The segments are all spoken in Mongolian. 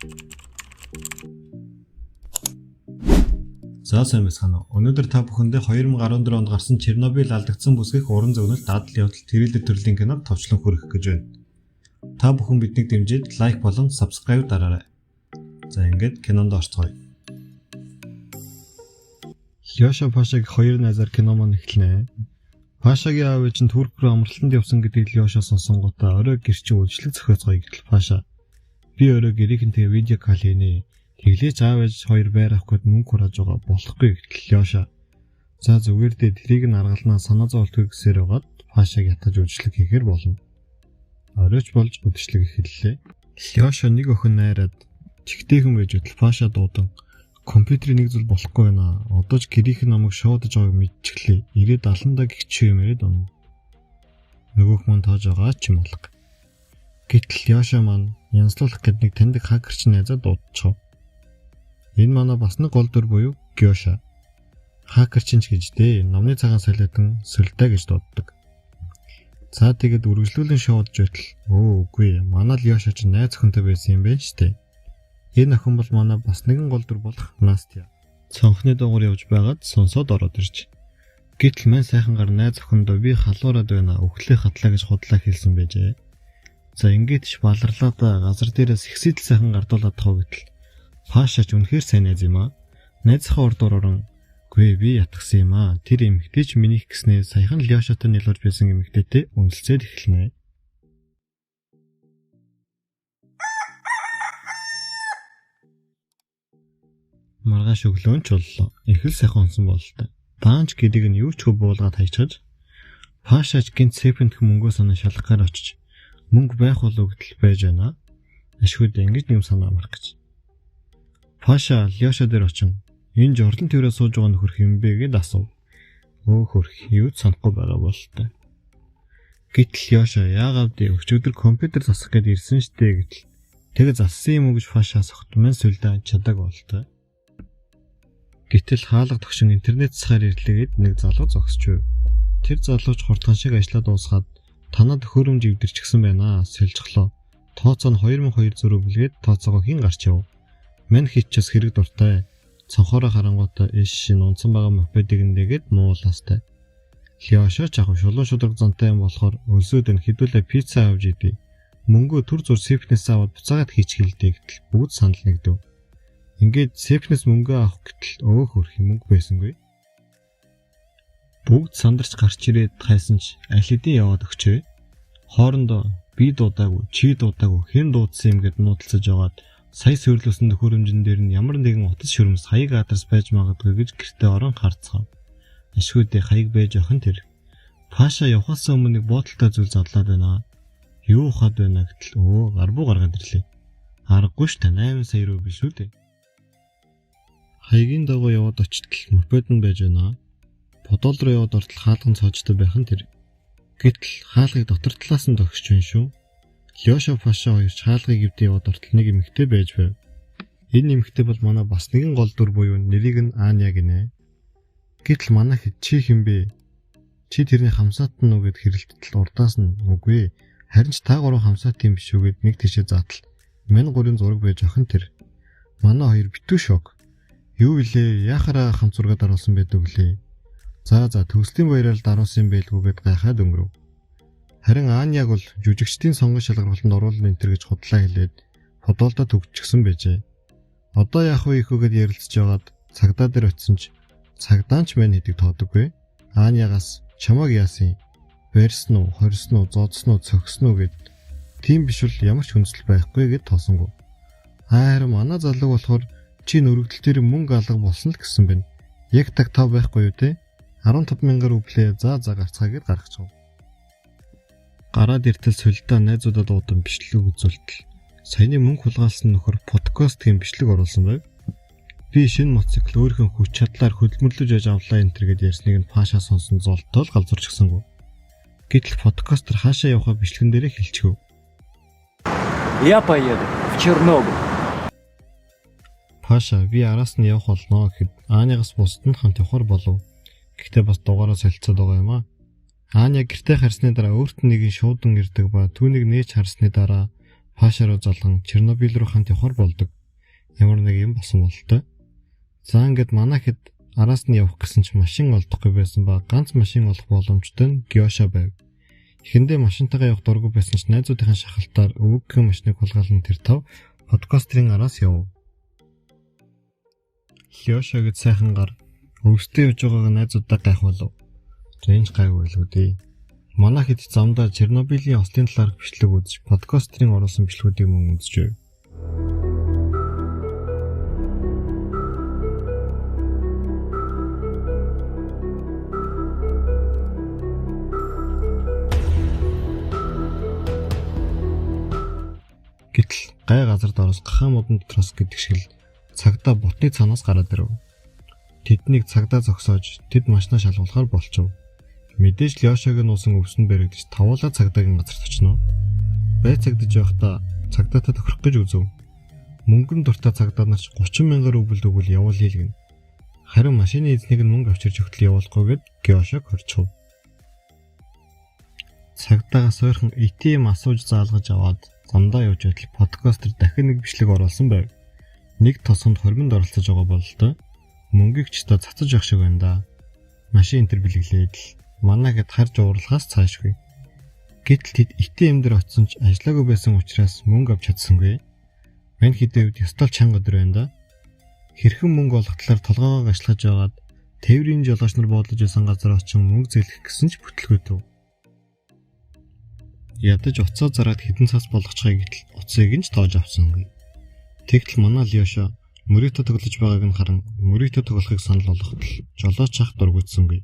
За сайн байна уу. Өнөөдөр та бүхэндээ 2014 онд гарсан Чернобыль алдагдсан бүсгүйх уран зөгнөлт дадал явдал тэрэлдэ төрлийн киног товчлон хүргэх гэж байна. Та бүхэн биднийг дэмжиж лайк болон subscribe дараарай. За ингээд кинонд орцгоё. Лёша Пашагийн хоёр найзаар кино маань эхэлнэ. Пашагийн аав ээж нь Турк руу амралтанд явсан гэдгийг Лёша сонсонгуудаа орой гэрчийн үйлчлэг зохиоцгоё гэтэл Паша би орой гэрийнхэнтэй видео кол хийнэ. Тэглээч аав ээж хоёр байр авахгүйд мөнгө хурааж байгаа болохгүй гэтэл Лёша за зүгээр дээ трийг нь аргалнаа санаа зовлтгүй гэсээр байгаад Пашаг ятаж үйлчлэг хийхээр болно. Оройч болж үдшилэг эхэллээ. Лёша нэг охин найраад чигтэйхэн байж өтл Паша дуудан компьютерийн нэг зүйл болохгүй байна. Одоо ч гэрийнх нь намайг шоудаж байгааг мэдчихлээ. 90-70 даа гихч юм яриад он. Нөгөөх мөн тоож байгаа ч юм болго. Гэтэл Лёша маань янзлуулах гэд нэг таньдаг хакерч найзаа дуудчихв. Энэ манай бас нэг гол дүр буюу Гёша. Хакерч гэж дээ. Номны цагаан солиотон сөлдөө гэж дууддаг. За тэгээд үргэлжлүүлэн шоудаж байтал үгүй манай Лёша ч найз охинтой байсан юм байна штэ. Энэ охин бол манай бас нэгэн гол дүр болох Настя. Цонхны доогуур явж байгаад сонсоод ороод ирж. Гэтэл мань сайхан гар найз охиндоо би халуураад байна. Өглөө хатлаа гэж худлаа хэлсэн байжээ. За ингээд ч баларлаад газар дээрээс их сэтэл сайхан гардуулаад тав гэтэл Паша ч үнэхээр сайн найз юм аа. Найзынхаа урд орон гүй би ятгсан юм аа. Тэр эмэгтэй ч минийх гэснээ саяхан Лёшатай нийлүүлж байсан эмэгтэйтэй үнэлцээд эхэлнэ. Маргааш өглөө нь ч боллоо. Их л сайхан онсон бололтой. Панч гэдгийг нь юу ч хөө буулгаад хайчгаж Пашач гинт сепэнтх мөнгөө санаа шалгахаар очиж мөнгө байх болов гэтэл байж байна. Ашгүйд ингэж юм санаа амрах гэж. Паша Лёша дээр очин энэ жордлон тэрээ сууж байгаа нөхөр хэмбэ гэд асуув. Хөрх юу ч санахгүй байгаа бололтой. Гэтэл Лёша яагаад өчигдөр компьютер засах гээд ирсэн штэ гэтэл тэгээ зассан юм уу гэж Паша сохтмэн сүлдээ чадаг бололтой. Гэтэл хаалга тогшин интернет засахаар ирлээгээд нэг залуу зогсчихв. Тэр залууч хурдхан шиг ажиллаад дуусгаад танад хөрөмж ивдэрчихсэн байна. Сэлжглоо. Тооцоо нь 2200 рублгээд тооцоогоо хин гарч яв. Мань хитчээс хэрэг дуртай. Цонхороо харангуйтай иш нунцсан байгаа мопедыг нэгээд муулаастай. Лёша ч ахав шулуун шудраг зантай юм болохоор өлсөд нь хідүүлээ пицца авч идэв. Мөнгөө төр зур сепнес аваад буцаагаад хийчихэлдэ гэтэл бүгд санал нэгдэв. Ингээд сепнес мөнгөө авах гэтэл хөрх мөнгө байсангүй. Бүгд сандарч гарч ирээд хайсан ч аль хэдийн яваад өгчөө. Хоорондоо би дуудаагүй, чи дуудаагүй, хэн дуудсан юм гэд нуудлцаж яваад сая сүйрлүүлсэн хөрөмжн дээр нь ямар нэгэн утас шүрмс хаяг адрес байж магадгүй гэж гэртээ орон харцгаав. Ашгүйдээ хаяг байж охин тэр. Паша явахаас өмнө нэг боотолтой зүйл задлаад байна. Юу ухаад байна гэтэл гарбуу гаргаад ирлээ. Аргагүй ш та 8 сая руу биш үү дээ. Хаягийн дагуу яваад очтол мопед нь байж байна. Подол руу яваад ортол хаалган цоожтой байх нь тэр. Гэтэл хаалгыг дотор талаас нь тогсч байна шүү. Лёша Паша хоёр хаалгыг ивдээ яваад ортол нэг эмэгтэй байж байв. Энэ эмэгтэй бол манай бас нэгэн гол дүр буюу нэрийг нь Аня гинэ. Гэтэл манай хэд чи хэм бэ? Чи тэрний хамсаат нь үгээд хэрэлтэл урдаас нь үгүй. Харин ч та гурав хамсаат юм биш үгээд нэг тишээ заатал. Мань гурийн зураг байж охин тэр. Манай хоёр битүү шок. Юу илээ яхаараа хамт зургаад оруулсан байдаг лээ. За төгслийн баяраар даруусан байлгүйгээд гайхаад өнгөрөв. Харин Аняг бол жүжигчдийн сонгон шалгаруулалтанд оруулна энтер гэж худлаа хэлээд подолдо төгсчихсөн байжээ. Одоо яах вэ ихүүгээд ярилцж байгаад цагдаа дээр очисон ч цагдаанч мань хэдэг тоодоггүй. Анягаас чамаг яасан? Барьсан уу, хорьсон уу, зодсон уу, цогсон уу гэд тийм биш бол ямар ч хүнсэл байхгүй гэд тоосонгүй. Харин манай залуу болохоор чи нүрэгдэл дээр мөнгө алга болсон л гэсэн байна. Яг таг тав байхгүй юу те? 15,000 рублээ за гарцгаагээд гаргачихв. Гараад иртэл солилдоо найзуудад уудан бичлэг үзүүлтэл. Саяны мөнгө хулгайлсан нөхөр подкастын бичлэг оруулсан байв. Би шинэ мотоцикл өөрийнхөө хүч чадлаар хөдөлмөрлөж яж авлаа энтер гэд ярьсныг нь Паша сонсон золтол галзуурчихсангүй. Гэтэл подкастер хаашаа явахаа бичлэгэн дээрээ хэлчихв. Я поеду в Чернобыль. Паша би араас нь явах болно гэхэд Анягаас бусд нь хамт явахар болов. Гэхдээ бас дугаараа солилцоод байгаа юм аа. Аня гэртээ харсны дараа өөрт нь нэг шуудан ирдэг ба түүнийг нээж харсны дараа Паша руу залган Чернобыль руу хамт явахар болдог. Ямар нэг юм болсон бололтой. За ингээд манай хэд араас нь явах гэсэн ч машин олдохгүй байсан ба ганц машин олох боломжтой нь Гёша байв. Эхэндээ машинтайгаа явах дургүй байсан ч найзуудынхаа шахалтаар өвөггийн машиныг хулгайлан тэр тав подкастрын араас яв. Гёша гэд сайхан гар өвстэй явж байгааг найзуудаа гайх болов. Зэнж гайгүй л үдээ. Манай хэд замдаа Чернобылийн ослын талаар бичлэг үзэж подкастрын оруулсан бичлэгүүдийг мөн үзжээ. Гэтэл гай газарт орос гахаан модон дотроос гэдэг шиг л цагдаа ботны цаанаас гараад ирэв. Тэднийг цагдаа зогсоож тэд машинаа шалгуулахаар болчихов. Мэдээж Лёшаг нь уусан өвсөн баригдаж тавуулаа цагдаагийн газарт очино. Байцагдж байхдаа цагдаатай тохирох гэж үзв. Мөнгөн дуртай цагдаа нар 30,000 рубль өгвөл явуул хийлгэнэ. Харин машины эзнийг нь мөнгө авчирч өгтөл явуулахгүй гэд Гёшаг хорчов. Цагдаагаас ойрхон ATM асууж заалгаж аваад замдаа явж байтал подкастер дахин нэг бичлэг оруулсан байв. Нэг тосгонд хормонд оролцож байгаа бололтой. Мөнгийг ч та цацаж явах шиг байна да. Машин энэ төр бэлэглээд л манай хэд харж уурлахаас цаашгүй. Гэтэл тэд ATM дээр очсон ч ажиллаагүй байсан учраас мөнгө авч чадсангүй. Мань хэдийн үед ёстол чанга өдөр байна да. Хэрхэн мөнгө олох талаар толгоогоо гашлахж байгаад тээврийн жолооч нар бодлож байсан газар очин мөнгө зээлгэх гэсэн ч бүтлгөөдөв. Ядаж уцаа зараад хідэн цас болгочихъя гэтэл уцыг нь ч тоож авсангүй. Тэгтэл манай Лёша мөрөйтө тоглож байгааг нь харан мөрөйтө тоглохыг санал болгоход жолооч ах дургүйдсэнгүй.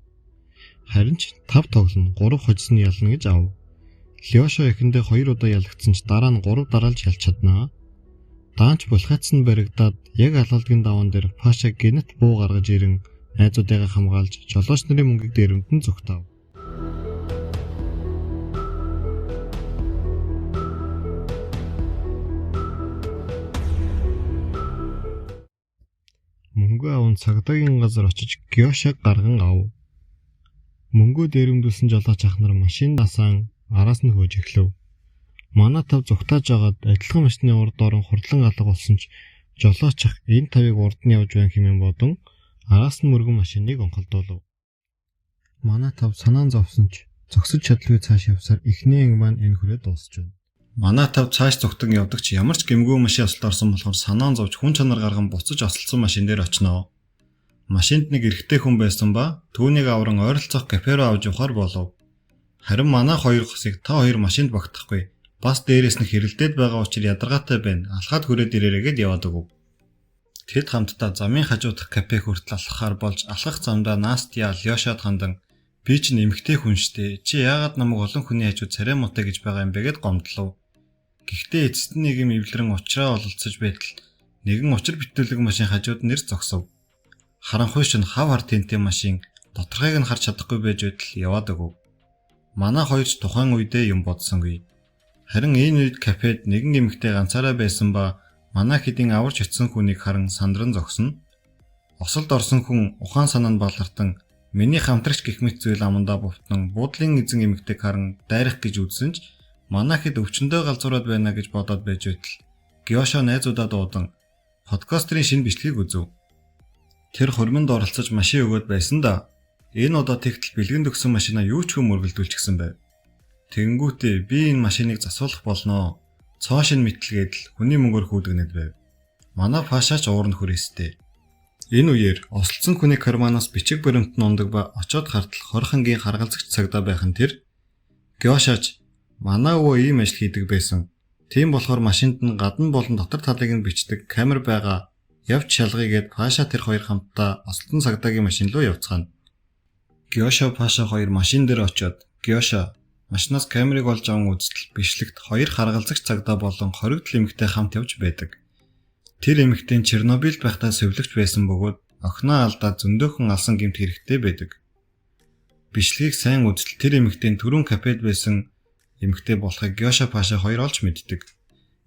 Харин ч 5 тоглоно 3 хожисны ялна гэж ав. Лёша эхэндээ 2 удаа ялагдсан ч дараа нь 3 дараалж ялч чаднаа. Даанч булхайц нь баригдаад яг алгалдгийн даван дээр Паша гинэт буу гаргаж ирэн найзуудыгаа хамгаалж жолооч нарын мөнгийг дээрэмдэн зүгтав. Мөнгө аван цагдаагийн газар очиж Гёшаг гарган ав. Мөнгөө дээрэмдүүлсэн жолооч ах нар машин дасаан араас нь хөөж эхлэв. Манай тав зүгтааж агаад адилхан машины урд орон хурдлан алга болсон ч жолооч ах энэ тавыг урд нь явж байна хэмээн бодон араас нь мөргөн машиныг онхолдуулав. Манай тав санаан зовсон ч зогсож чадлгүй цааш явсаар эхний анги маань энэ хүрээ дуусч байна. Манай тав цааш зүгтэн явдаг ч ямар ч гэмгүй машин ослт орсон болохоор санаан зовж хүн чанар гарган буцаж ослцсон машин дээр очноо. Машинд нэг эрэгтэй хүн байсан ба түүнийг авран ойролцоох кафе руу авч явахар болов. Харин манай хоёр хосыг та хоёр машинд багтахгүй. Бас дээрээс нь хэрэлдээд байгаа учраас ядаргаатай байна. Алхаад хүрээд ирээрэй гэд яваад өгөв. Тэд хамтдаа замын хажуу дахь кафе хүртэл алхахаар болж алхах замдаа Настя Лёшад хандан би ч нэмэгтэй хүн штэ. Чи яагаад намайг олон хүний хажууд царай муутай гэж байгаа юм бэ гэд гомдлов. Гэхдээ эцэст нь нэг юм эвлэрэн уучраа ололцож байтал нэгэн учир битүүлэг машин хажууд нэр зогсов. Харанхуй шин хав хар тэнтэй машин доторхойг нь харж чадахгүй байж байтал яваад өгөв. Манай хоёрч тухайн үедээ юм бодсонгүй. Харин энэ үед кафед нэгэн эмэгтэй ганцаараа байсан ба манай хэдийн аварч очисон хүнийг харан сандран зогсно. Осолд орсон хүн ухаан санаанд балартан миний хамтрагч гэх мэт зүйл амандаа бувтан буудлын эзэн эмэгтэйг харан дайрах гэж үзсэн ч манай хэд өвчнөдөө галзуураад байна гэж бодоод байж байтал Гёша найзуудаа дуудан подкастрын шинэ бичлэгийг үзв. Тэр хормонд оролцож машин өгөөд байсан да. Энэ удаа тэгтэл бэлгэнд өгсөн машинаа юу ч хүм мөргөлдүүлчихсэн байв. Тэнгүүтээ би энэ машиныг засуулах болноо. Цоо шин мэтлгээд л хүний мөнгөөр хүүдгэнэд байв. Манай Пашаач уурн хүрээстэй. Энэ үеэр ослцсон хүний карманаас бичиг баримт нь ундаг ба очоод хартал хорхонгийн харгалзагч цагдаа байх нь тэр Гёшаач манай өвөө ийм ажил хийдэг байсан. Тийм болохоор машинд нь гадна болон дотор талыг нь бичдэг камер байгаа. Явж шалгая гэд Паша тэр хоёр хамтдаа ослтон цагдаагийн машин руу явцгаана. Гёша Паша хоёр машин дээр очиод Гёша машинаас камерыг олж аван үзтэл бичлэгт хоёр харгалзагч цагдаа болон хоригдл эмэгтэй хамт явж байдаг. Тэр эмэгтэй Чернобыль байхдаа сувлагч байсан бөгөөд охиноо алдаад зөндөөхэн алсан гэмт хэрэгтэй байдаг. Бичлэгийг сайн үзтэл тэр эмэгтэй түрүүн кафед байсан эмэгтэй болохыг Гёша Паша хоёр олж мэддэг.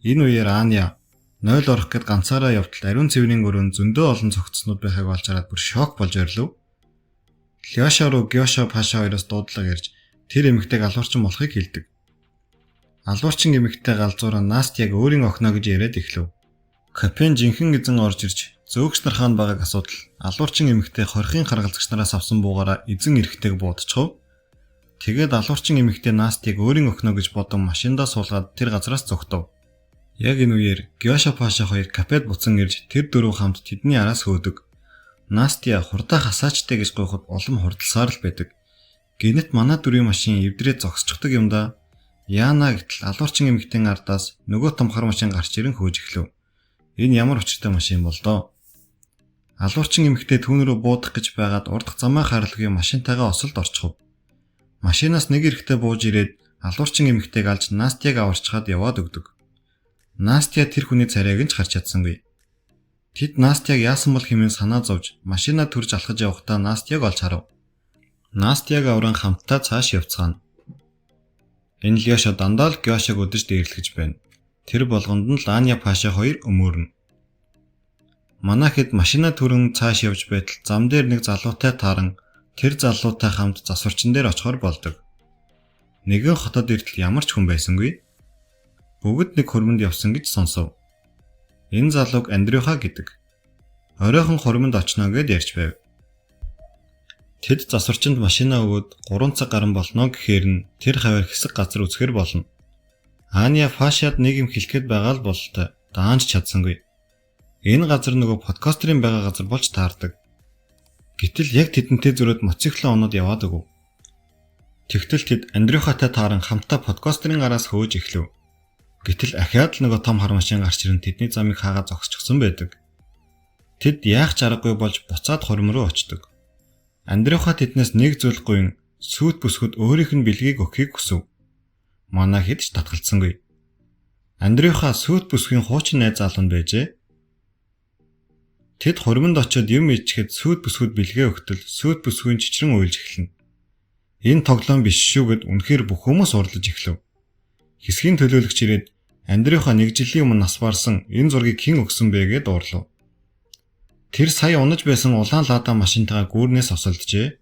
Энэ үеэр Аня 0 орох гэд ганцаараа явтал ариун цэврийн өрөөнд зөндөө олон цогцснууд байхыг олж хараад бүр шок болж орлов. Лёша руу Гёша Паша хоёроос дуудлага ярьж тэр эмэгтэйг алуурчин болохыг хэлдэг. Алуурчин эмэгтэй галзуураа Настяг өөрийн охиноо гэж яриад эхлэв. Капен жинхэнэ эзэн орж ирж зөөгч нар хаана байгааг асуудал алуурчин эмэгтэй хорхийн харгалзагч нараас авсан буугаараа эзэн эрэхтэйг буудчихв. Тэгээд алуурчин эмэгтэй Настяг өөрийн охиноо гэж бодон машиндаа суулгаад тэр газраас зогтов. Яг энэ үеэр Гёша Паша хоёр капед буцан ирж тэр дөрөв хамт тэдний араас хөөдөг. Настя хурдаа хасаачтай гэж гуйхад улам хурдалсаар л байдаг. Гэнэт манай дөрвийн машин эвдрээд зогсчихдаг юм да. Яана гэтэл алуурчин эмэгтэйн ардаас нөгөө том хар машин гарч ирэн хөөж эхлэв. Энэ ямар учиртай машин бол доо. Алуурчин эмэгтэй түүн рүү буудах гэж байгаад урдах замаа харлагүй машинтайгаа осолд орчихв. Машинаас нэг эрэхтэй бууж ирээд алуурчин эмэгтэйг алж Настяг аварчхаад яваад өгдөг. Настя тэр хүний царайг нь ч харж чадсангүй. Тэд Настяг яасан бол хэмээн санаа зовж машинаа төрж алхаж явахдаа Настяг олж харав. Настяг авран хамтдаа цааш явцгаана. Энэ Лёша дандаа л Гёшаг өдөж дээрлэж байна. Тэр болгонд нь Ланя Паша хоёр өмөрнө. Манай хэд машинаа түрэн цааш явж байтал зам дээр нэг залуутай тааран тэр залуутай хамт засварчин дээр очихоор болдог. Нэгэн хотод иртэл ямар ч хүн байсангүй. Бүгд нэг хурманд явсан гэж сонсов. Энэ залууг Андрюха гэдэг. Оройхон хурманд очно гэд ярьж байв. Тэд засварчинд машинаа өгөөд 3 цаг гарan болно гэхээр нь тэр хавар хэсэг газар үзэхэр болно. Аня Пашад нэг юм хэлэхэд байгаа л бололтой. Даанч чадсангүй. Энэ газар нөгөө подкастерын байгаа газар болж таардаг. Гэтэл яг тэдэнтэй зөрөөд мотоциклын оноод яваад өгөв. Тэгтэл тэд Андрюхатай тааран хамтаа подкастерын араас хөөж эхлэв. Гэтэл ахиад л нөгөө том хар машин гарч ирэн тэдний замыг хаагаад зогсчихсон байдаг. Тэд яах ч аргагүй болж буцаад хурим руу очдог. Андрюха тэднээс нэг зүйл гуйн сүйт бүсгүүд өөрийнх нь бэлгийг өгөхийг хүсв. Манай хэд ч татгалцсангүй. Андрюха сүйт бүсгийн хуучин найз залуу байжээ. Тэд хуримд очиод юм ичгээд сүйт бүсгүүд бэлгээ өгтөл сүйт бүсгийн чичрэн уйлж эхэлнэ. Энэ тоглоом биш шүү гэд үнэхээр бүх хүмүүс урлаж эхлэв. Хэсгийн төлөөлөгч ирээд Андрюха нэг жилийн өмнө нас барсан энэ зургийг хэн өгсөн бэ гэд уурлав. Тэр сая унаж байсан улаан лада машинтайгаа гүүрнээс осолджээ.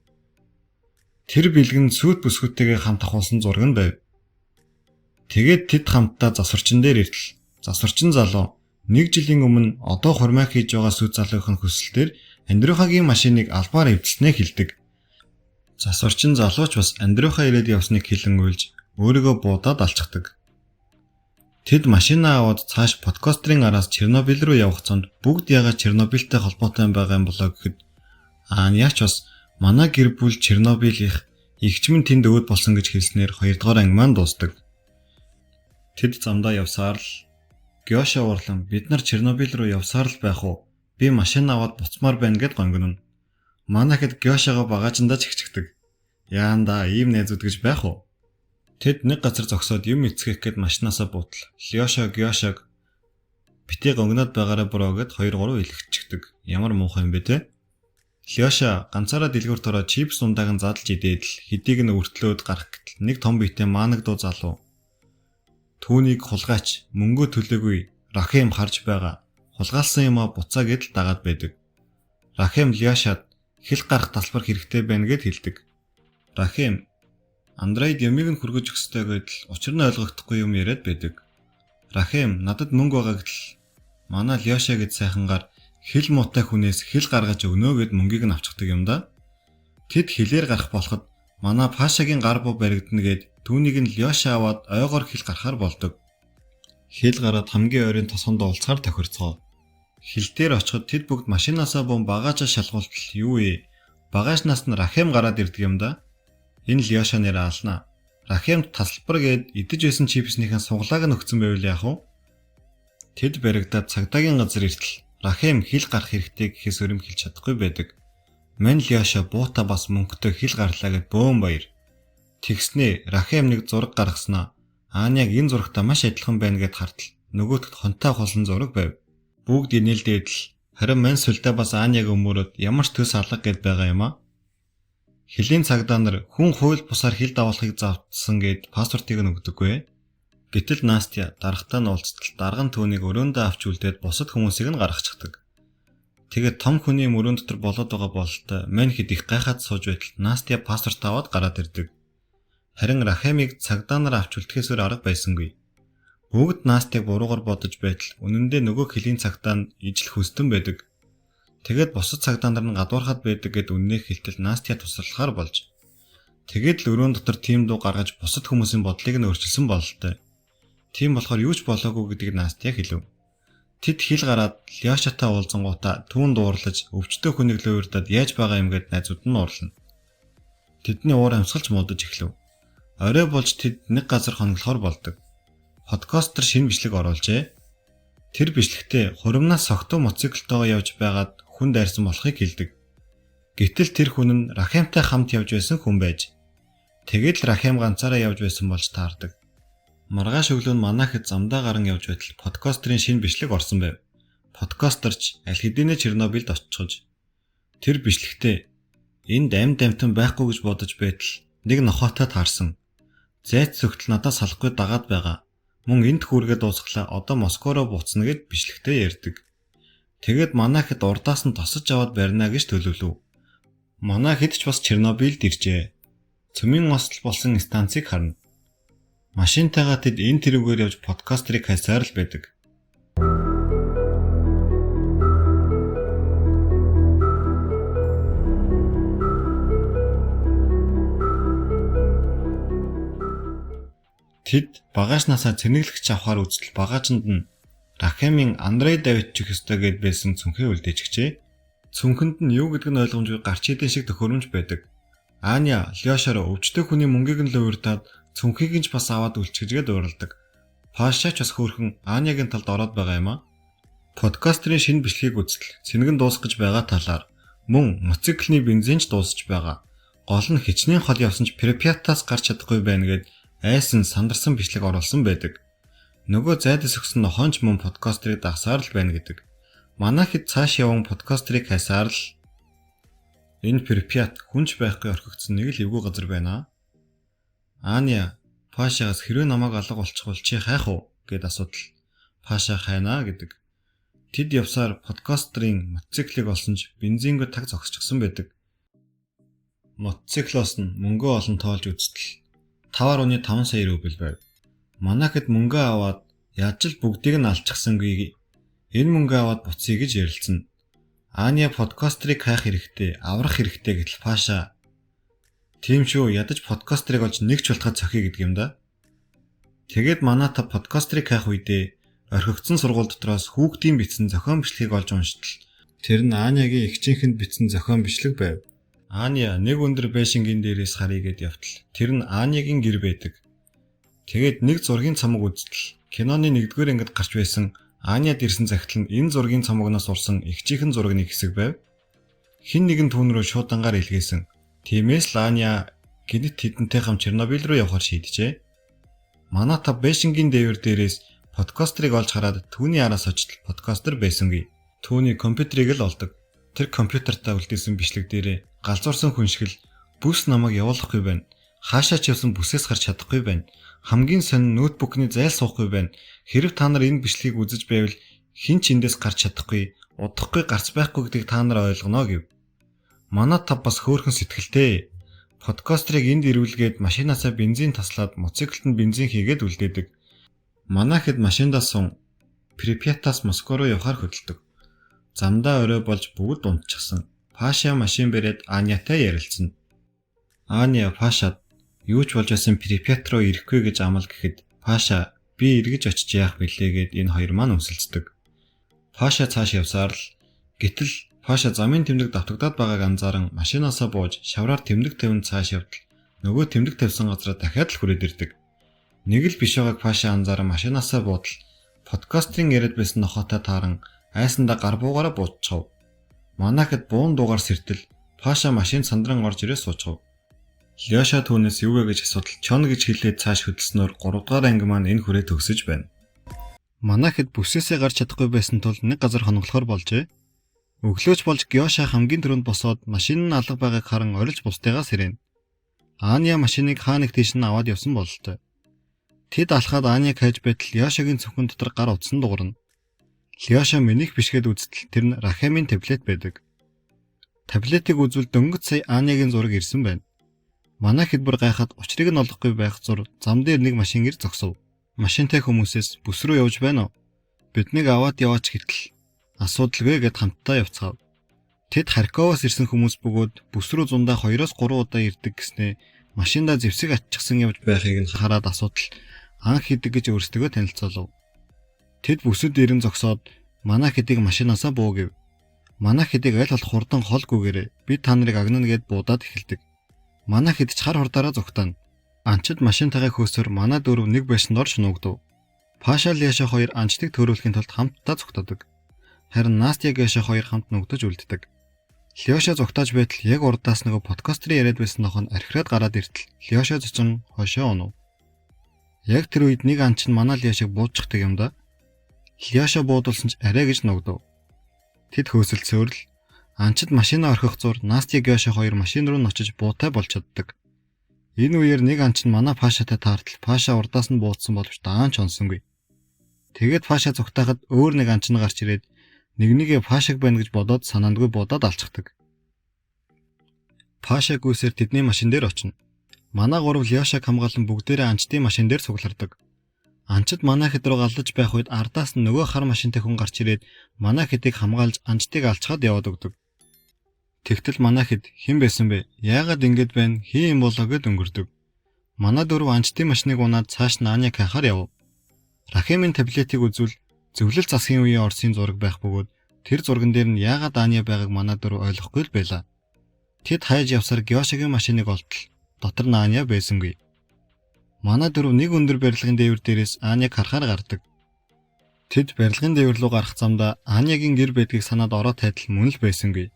Тэр бэлгэн сүйт бүсгүүдтэйгээ хамт авахулсан зураг нь байв. Тэгээд тэд хамтдаа засварчин дээр иртэл засварчин залуу нэг жилийн өмнө одоо хурмайх хийж байгаа сүйт залуугийн хүсэлтээр Андрюхагийн машиныг албаар эвдэлснээ хэлдэг. Засварчин залууч бас Андрюха ирээд явсныг хэлэн уйлж өөрийгөө буудаад алчдаг. Тэд машинаа аваад цааш подкастерын араас Чернобыль руу явах цанд бүгд яагаад Чернобыльтэй холбоотой байгаа юм болоо гэхэд Аняч бас манай гэр бүл Чернобылийнх игчмэн тэнд өвд болсон гэж хэлснээр 2 дугаар анги маань дуусдаг. Тэд замдаа явсаар л Гёша урлан бид нар Чернобыль руу явсаар л байх уу? Би машин аваад буцмаар байна гэд гонгоно. Манай хэд Гёшагаа багажиндаа чигчдэг. Яанда ийм найзууд гэж байх уу? Тэд нэг газар зогсоод юм эцгэх гээд машинаасаа буутал. Лёша Гёшаг битээ гонгноод байгаараа буруу гэд 2-3 илгэчихдэг. Ямар муухай юм бэ те? Лёша ганцаараа дэлгүүрт ороод чипс ундааг нь задлж идээд л хэдийг нь өртлөөд гарах гэтэл нэг том биетэй маанагдуу залуу. Түүнийг хулгайч мөнгөө төлөөгүй Рахим харж байгаа. Хулгаалсан юмаа буцаа гэдэл дагаад байдаг. Рахим Лёшад хэл гарах талбар хэрэгтэй байна гэд хэлдэг. Рахим Андрейд ямиг нь хүргэж өгсөй гэдэл учир нь ойлгохдохгүй юм яриад байдаг. Рахим надад мөнгө байгаа гэдэл манай Лёша гэд сайхангаар хэл муутай хүнээс хэл гаргаж өгнө гэд мөнгийг нь авчихдаг юм да. Тэд хэлээр гарах болоход манай Пашагийн гар буу баригдана гэд түүнийг нь Лёша аваад ойгоор хэл гарахаар болдог. Хэл гараад хамгийн ойрын тосгонд уулзахаар тохирцгоо. Хэл дээр очиход тэд бүгд машинаасаа бун багажаа шалгуултал юу вэ? Багажнаас нь Рахим гараад ирдэг юм да. Энэ Лёша нэрээ ална. Рахимд тасалбар гээд идэж байсан чипснийхэн суглааг нь өгсөн байвал яах вэ? Тэд баригдаад цагдаагийн газар иртэл Рахим хэл гарах хэрэгтэй гэхээс өрөмхөлж чадахгүй байдаг. Мань Лёша буута бас мөнгөтэй хэл гарлаа гэд бөөн баяр. Тэгснээ Рахим нэг зураг гаргаснаа. Аняг энэ зурагтай маш адилхан байна гэд хартал нөгөөдгт хонтой хулсан зураг байв. Бүгд инээлдээд л харин мань сүлдээ бас Аняг өмөрөөд ямар ч төс алга гэд байгаа юм а. Хэлийн цагдаа нар хүн хууль бусаар хэл давуулахыг завдсан гэд паспортыг нь өгдөггүй. Гэтэл Настя дарагтаа нь уулзтал дарга нь түүнийг өрөөндөө авч үлдээд бусад хүмүүсийг нь гаргачихдаг. Тэгээд том хүний мөрөн дотор болоод байгаа бололтой мань хэд их гайхаад сууж байтал Настя паспорт аваад гараад ирдэг. Харин Рахамыг цагдаа нар авч үлдэхээс өөр арга байсангүй. Бүгд Настиг буруугаар бодож байтал үнэндээ нөгөө хөлийн цагдаа нь ижил хүстэн байдаг. Тэгээд бусад цагдаа нар нь гадуурхад байдаг гэд үннээ хэлтэл Настя туслахаар болж. Тэгээд л өрөөнд дотор тийм дуу гаргаж бусад хүмүүсийн бодлыг нь өөрчилсөн бололтой. Тийм болохоор юу ч болоогүй гэдгийг Настя хэлв. Тэд хил гараад Лёшатай уулзангуудаа түүн дуурлаж өвчтөө хүнийг л уурдаад яаж байгаа юм гэд найзууд нь уурлана. Тэдний уур амьсгалж муудаж эхлэв. Орой болж тэд нэг газар хонглохоор болдог. Подкастер шинэ бичлэг оруулжээ. Тэр бичлэгтээ хуримнаас согтуу моциклтойгоо явж байгаад хүн дайрсан болохыг хэлдэг. Гэтэл тэр хүн нь Рахамтай хамт явж байсан хүн байж. Тэгээд л Рахам ганцаараа явж байсан болж таардаг. Маргааш өглөө нь манайхэд замдаа гарan явж байтал подкастерын шинэ бичлэг орсон байв. Подкастерч аль хэдийнэ Чернобыльд очиж. Тэр бичлэгтээ энд амьд амтан байхгүй гэж бодож байтал нэг нохоотой таарсан. Зайц зөвхтөл надаас салахгүй дагаад байгаа. Мөн энд хүргээд дуусглаа одоо Москва руу буцна гэд бичлэгтээ ярьдаг. Тэгээд манайхэд урдаас нь тосож аваад барина гэж төлөвлөв. Манайхэд ч бас Чернобыльд иржээ. Цөмийн мостол болсон станцыг харна. Машинтайгаа тэд энэ тэрүүгээр явж подкастерыг хайсаар л байдаг. Тэд багажнасаа цэнэглэгч авахар үзтэл багажинд нь Рахамын Андрей Давид чих ёстой гэд байсан цүнхээ үлдээчихжээ. Цүнхэнд нь юу гэдэг нь ойлгомжгүй гарч идэх шиг төхөөрөмж байдаг. Аня Лёшаар өвчтөе хүний мөнгийг нь л уурдаад цүнхийг нь ч бас аваад үлчгэжгээд уурладаг. Пашач бас хөөрхөн Анягийн талд ороод байгаа юм а. Подкастерын шинэ бичлэгийг үзтэл цэнэгэн дуусгаж байгаа талаар мөн моциклны бензин ч дуусж байгаа. Гол нь хичнээн хол явсан ч Припятаас гарч чадахгүй байна гэд айсан сандарсан бичлэг оруулсан байдаг. Нөгөө зайдас өгсөн нохоонч мөн подкастерыг дагсаар л байна гэдэг. Манайхэд цааш явсан подкастерыг хайсаар л энэ Припят хүнч байхгүй орхигдсон нэг л эвгүй газар байна. Аня Пашагаас хэрвээ намайг алга болчих бол чи хайх уу гэд асуудал. Паша хайнаа гэдэг. Тэд явсаар подкастерын мотоциклыг олсон ч бензингүй таг зогсчихсан байдаг. Мотоциклоос нь мөнгө олон тоолж үзтэл 5.5 сая рубль байв. Манайхэд мөнгө аваад яаж л бүгдийг нь алчихсангүй. Энэ мөнгө аваад буцъя гэж ярилцсан. Аня подкастерыг хайх хэрэгтэй, аврах хэрэгтэй гэтэл Паша тийм шүү ядаж подкастерыг олж нэг ч болтоход цохиё гэдэг юм да. Тэгээд манай та подкастерыг хайх үедээ орхигдсон сургууль дотроос хүүхдийн бичсэн зохион бичлэгийг олж унштал тэр нь Анягийн эгчийнхэнд бичсэн зохион бичлэг байв. Аня нэг өндөр байшингийн дээрээс харъя гэд явтал тэр нь Анягийн гэр байдаг. Тэгээд нэг зургийн цамаг үзтэл киноны 1-р ангид гарч байсан Аняд ирсэн захидал нь энэ зургийн цамагнаас урсан эгчийнхэн зургийн хэсэг байв. Хин нэгэн түүн рүү шуудангаар илгээсэн. Тиймээс л Аня гинт тэдэнтэй хамт Чернобыль руу явахар шийджээ. Манай та байшингийн дээвэр дээрээс подкастерыг олж хараад түүний араас очтол подкастер байсангүй. Түүний компьютерийг л олдог. Тэр компьютертаа үлдээсэн бичлэг дээрээ галзуурсан хүн шиг л бүс намайг явуулахгүй байна. Хаашаа ч явсан бүсээс гарч чадахгүй байна. Хамгийн сонин ноутбукны зайл суухгүй байна. Хэрв та нар энэ бичлэгийг үзэж байвал хэн ч эндээс гарч чадахгүй, удахгүй гарц байхгүй гэдгийг та нар ойлгоно гэв. Манай та бас хөөрхөн сэтгэлтэй. Подкастерыг энд ирүүлгээд машинаасаа бензин таслаад моциклд нь бензин хийгээд үлдээдэг. Манайхэд машиндаа сун Припятаас Москва руу явахаар хөдөлдөг. Замдаа орой болж бүгд унтчихсан. Паша машин бэрээд Анятай ярилцсан. Аня Пашад юу ч болж байсан Припят руу ирэхгүй гэж амал гэхэд Паша би эргэж очиж яах вүлээ гэд энэ хоёр маань өмсөлцдөг. Паша цааш явсаар л гэтэл Паша замын тэмдэг давтагдаад байгааг анзааран машинаасаа бууж шавраар тэмдэг тавин цааш явтал нөгөө тэмдэг тавьсан газараа дахиад л хүрээд ирдэг. Нэг л биш байгааг Паша анзааран машинаасаа буудал подкастерын яриад байсан нохоотой тааран айсандаа гар буугаараа буутчихв. Манайхэд буун дуугаар сэртэл Паша машин сандран орж ирээ суучв. Лёша түүнээс юу вэ гэж асуудал чон гэж хэлээд цааш хөдөлснөөр 3 дугаар анги маань энэ хүрээ төгсөж байна. Манайхэд бүсээсээ гарч чадахгүй байсан тул нэг газар хонглохоор болжээ. Өглөөч болж Гёша хамгийн түрүүнд босоод машин нь алга байгааг харан орилж бусдыгаа сэрэн. Аня машиныг хаа нэг тийш нь аваад явсан бололтой. Тэд алхаад Аняг хайж байтал Лёшагийн цүнхэн дотор гар утсан дуурна. Лёша минийх бишгээд үзтэл тэр нь Рахамын таблет байдаг. Таблетыг үзвэл дөнгөж сая Анягийн зураг ирсэн байна. Манай хэд бүр гайхаад учрыг нь олохгүй байх зур зам дээр нэг машин гэр зогсов. Машинтай хүмүүсээс бүс рүү явж байна уу? Биднийг аваад яваач гэтэл асуудалгүй гэд хамтдаа явцгаав. Тэд Харьковоос ирсэн хүмүүс бөгөөд бүс рүү зундаа 2-3 удаа ирдэг гэснээ машиндаа зэвсэг атчихсан явж байхыг нь хараад асуудал анх хийдэг гэж өөрсдөө танилцуулав. Тэд бүсэд ирэн зогсоод манай хэдийг машинаасаа буугив. Манай хэдийг аль болох хурдан холгүйгээрээ би та нарыг агнана гэд буудаад эхэлдэг. Манай хэд ч хар хурдаараа зүгтана. Анчид машинтайгаа хөөсөр манай дөрөв нэг байшинд орж нуугдав. Паша Ляша хоёр анчдыг төрүүлэхийн тулд хамтдаа зүгтадаг. Харин Настя Гэша хоёр хамт нуугдаж үлддэг. Ляша зүгтааж байтал яг урдаас нөгөө подкастрын яриад байсан нохоо архираад гараад иртэл Ляша зочин хошоо онов. Яг тэр үед нэг анч нь манай Ляшаг буужчихдаг юм да. Ляша буудулсан ч арай гэж нуугдав. Тэд хөөсөлцөөрл анчид машинаа орхих зур Настя Гэша хоёр машин руу ночиж буутай болж чаддаг. Энэ үеэр нэг анч нь манай Пашатай таартал Паша урдаас нь буудсан боловч даанч онсонгүй. Тэгээд Паша зүгтаахад өөр нэг анч нь гарч ирээд нэгнийгээ Пашаг байна гэж бодоод санаандгүй буудаад алчдаг. Паша гүйсээр тэдний машин дээр очино. Манай гурав Ляшаг хамгаалan бүгдээрээ анчдын машин дээр цуглардаг. Анчид манай хэд рүү галдаж байх үед ардаас нь нөгөө хар машинтай хүн гарч ирээд манай хэдийг хамгаалж анчдыг алчгаад яваад өгдөг. Тэгтэл манай хэд хэн байсан бэ? Яагаад ингэж байна? Хин юм болоо гэд өнгөрдөг. Манай дөрөв анчдын машиныг унаад цааш Наня кахаар яв. Рахимын таблетыг үзвэл зөвлөл засгийн үеийн Орсын зураг байх бөгөөд тэр зурган дээр нь яагаад Аня байгааг манай дөрөв ойлгохгүй л байлаа. Тэд хайж явсаар Гёшагийн машиныг олтол дотор Наня байсангүй. Манай дөрөв нэг өндөр барилгын дээвэр дээрээс Аняг харахаар гардаг. Тэд барилгын дээвэр рүү гарах замдаа Анягийн гэр байдгийг санаад ороод тайтал мөн л байсангүй.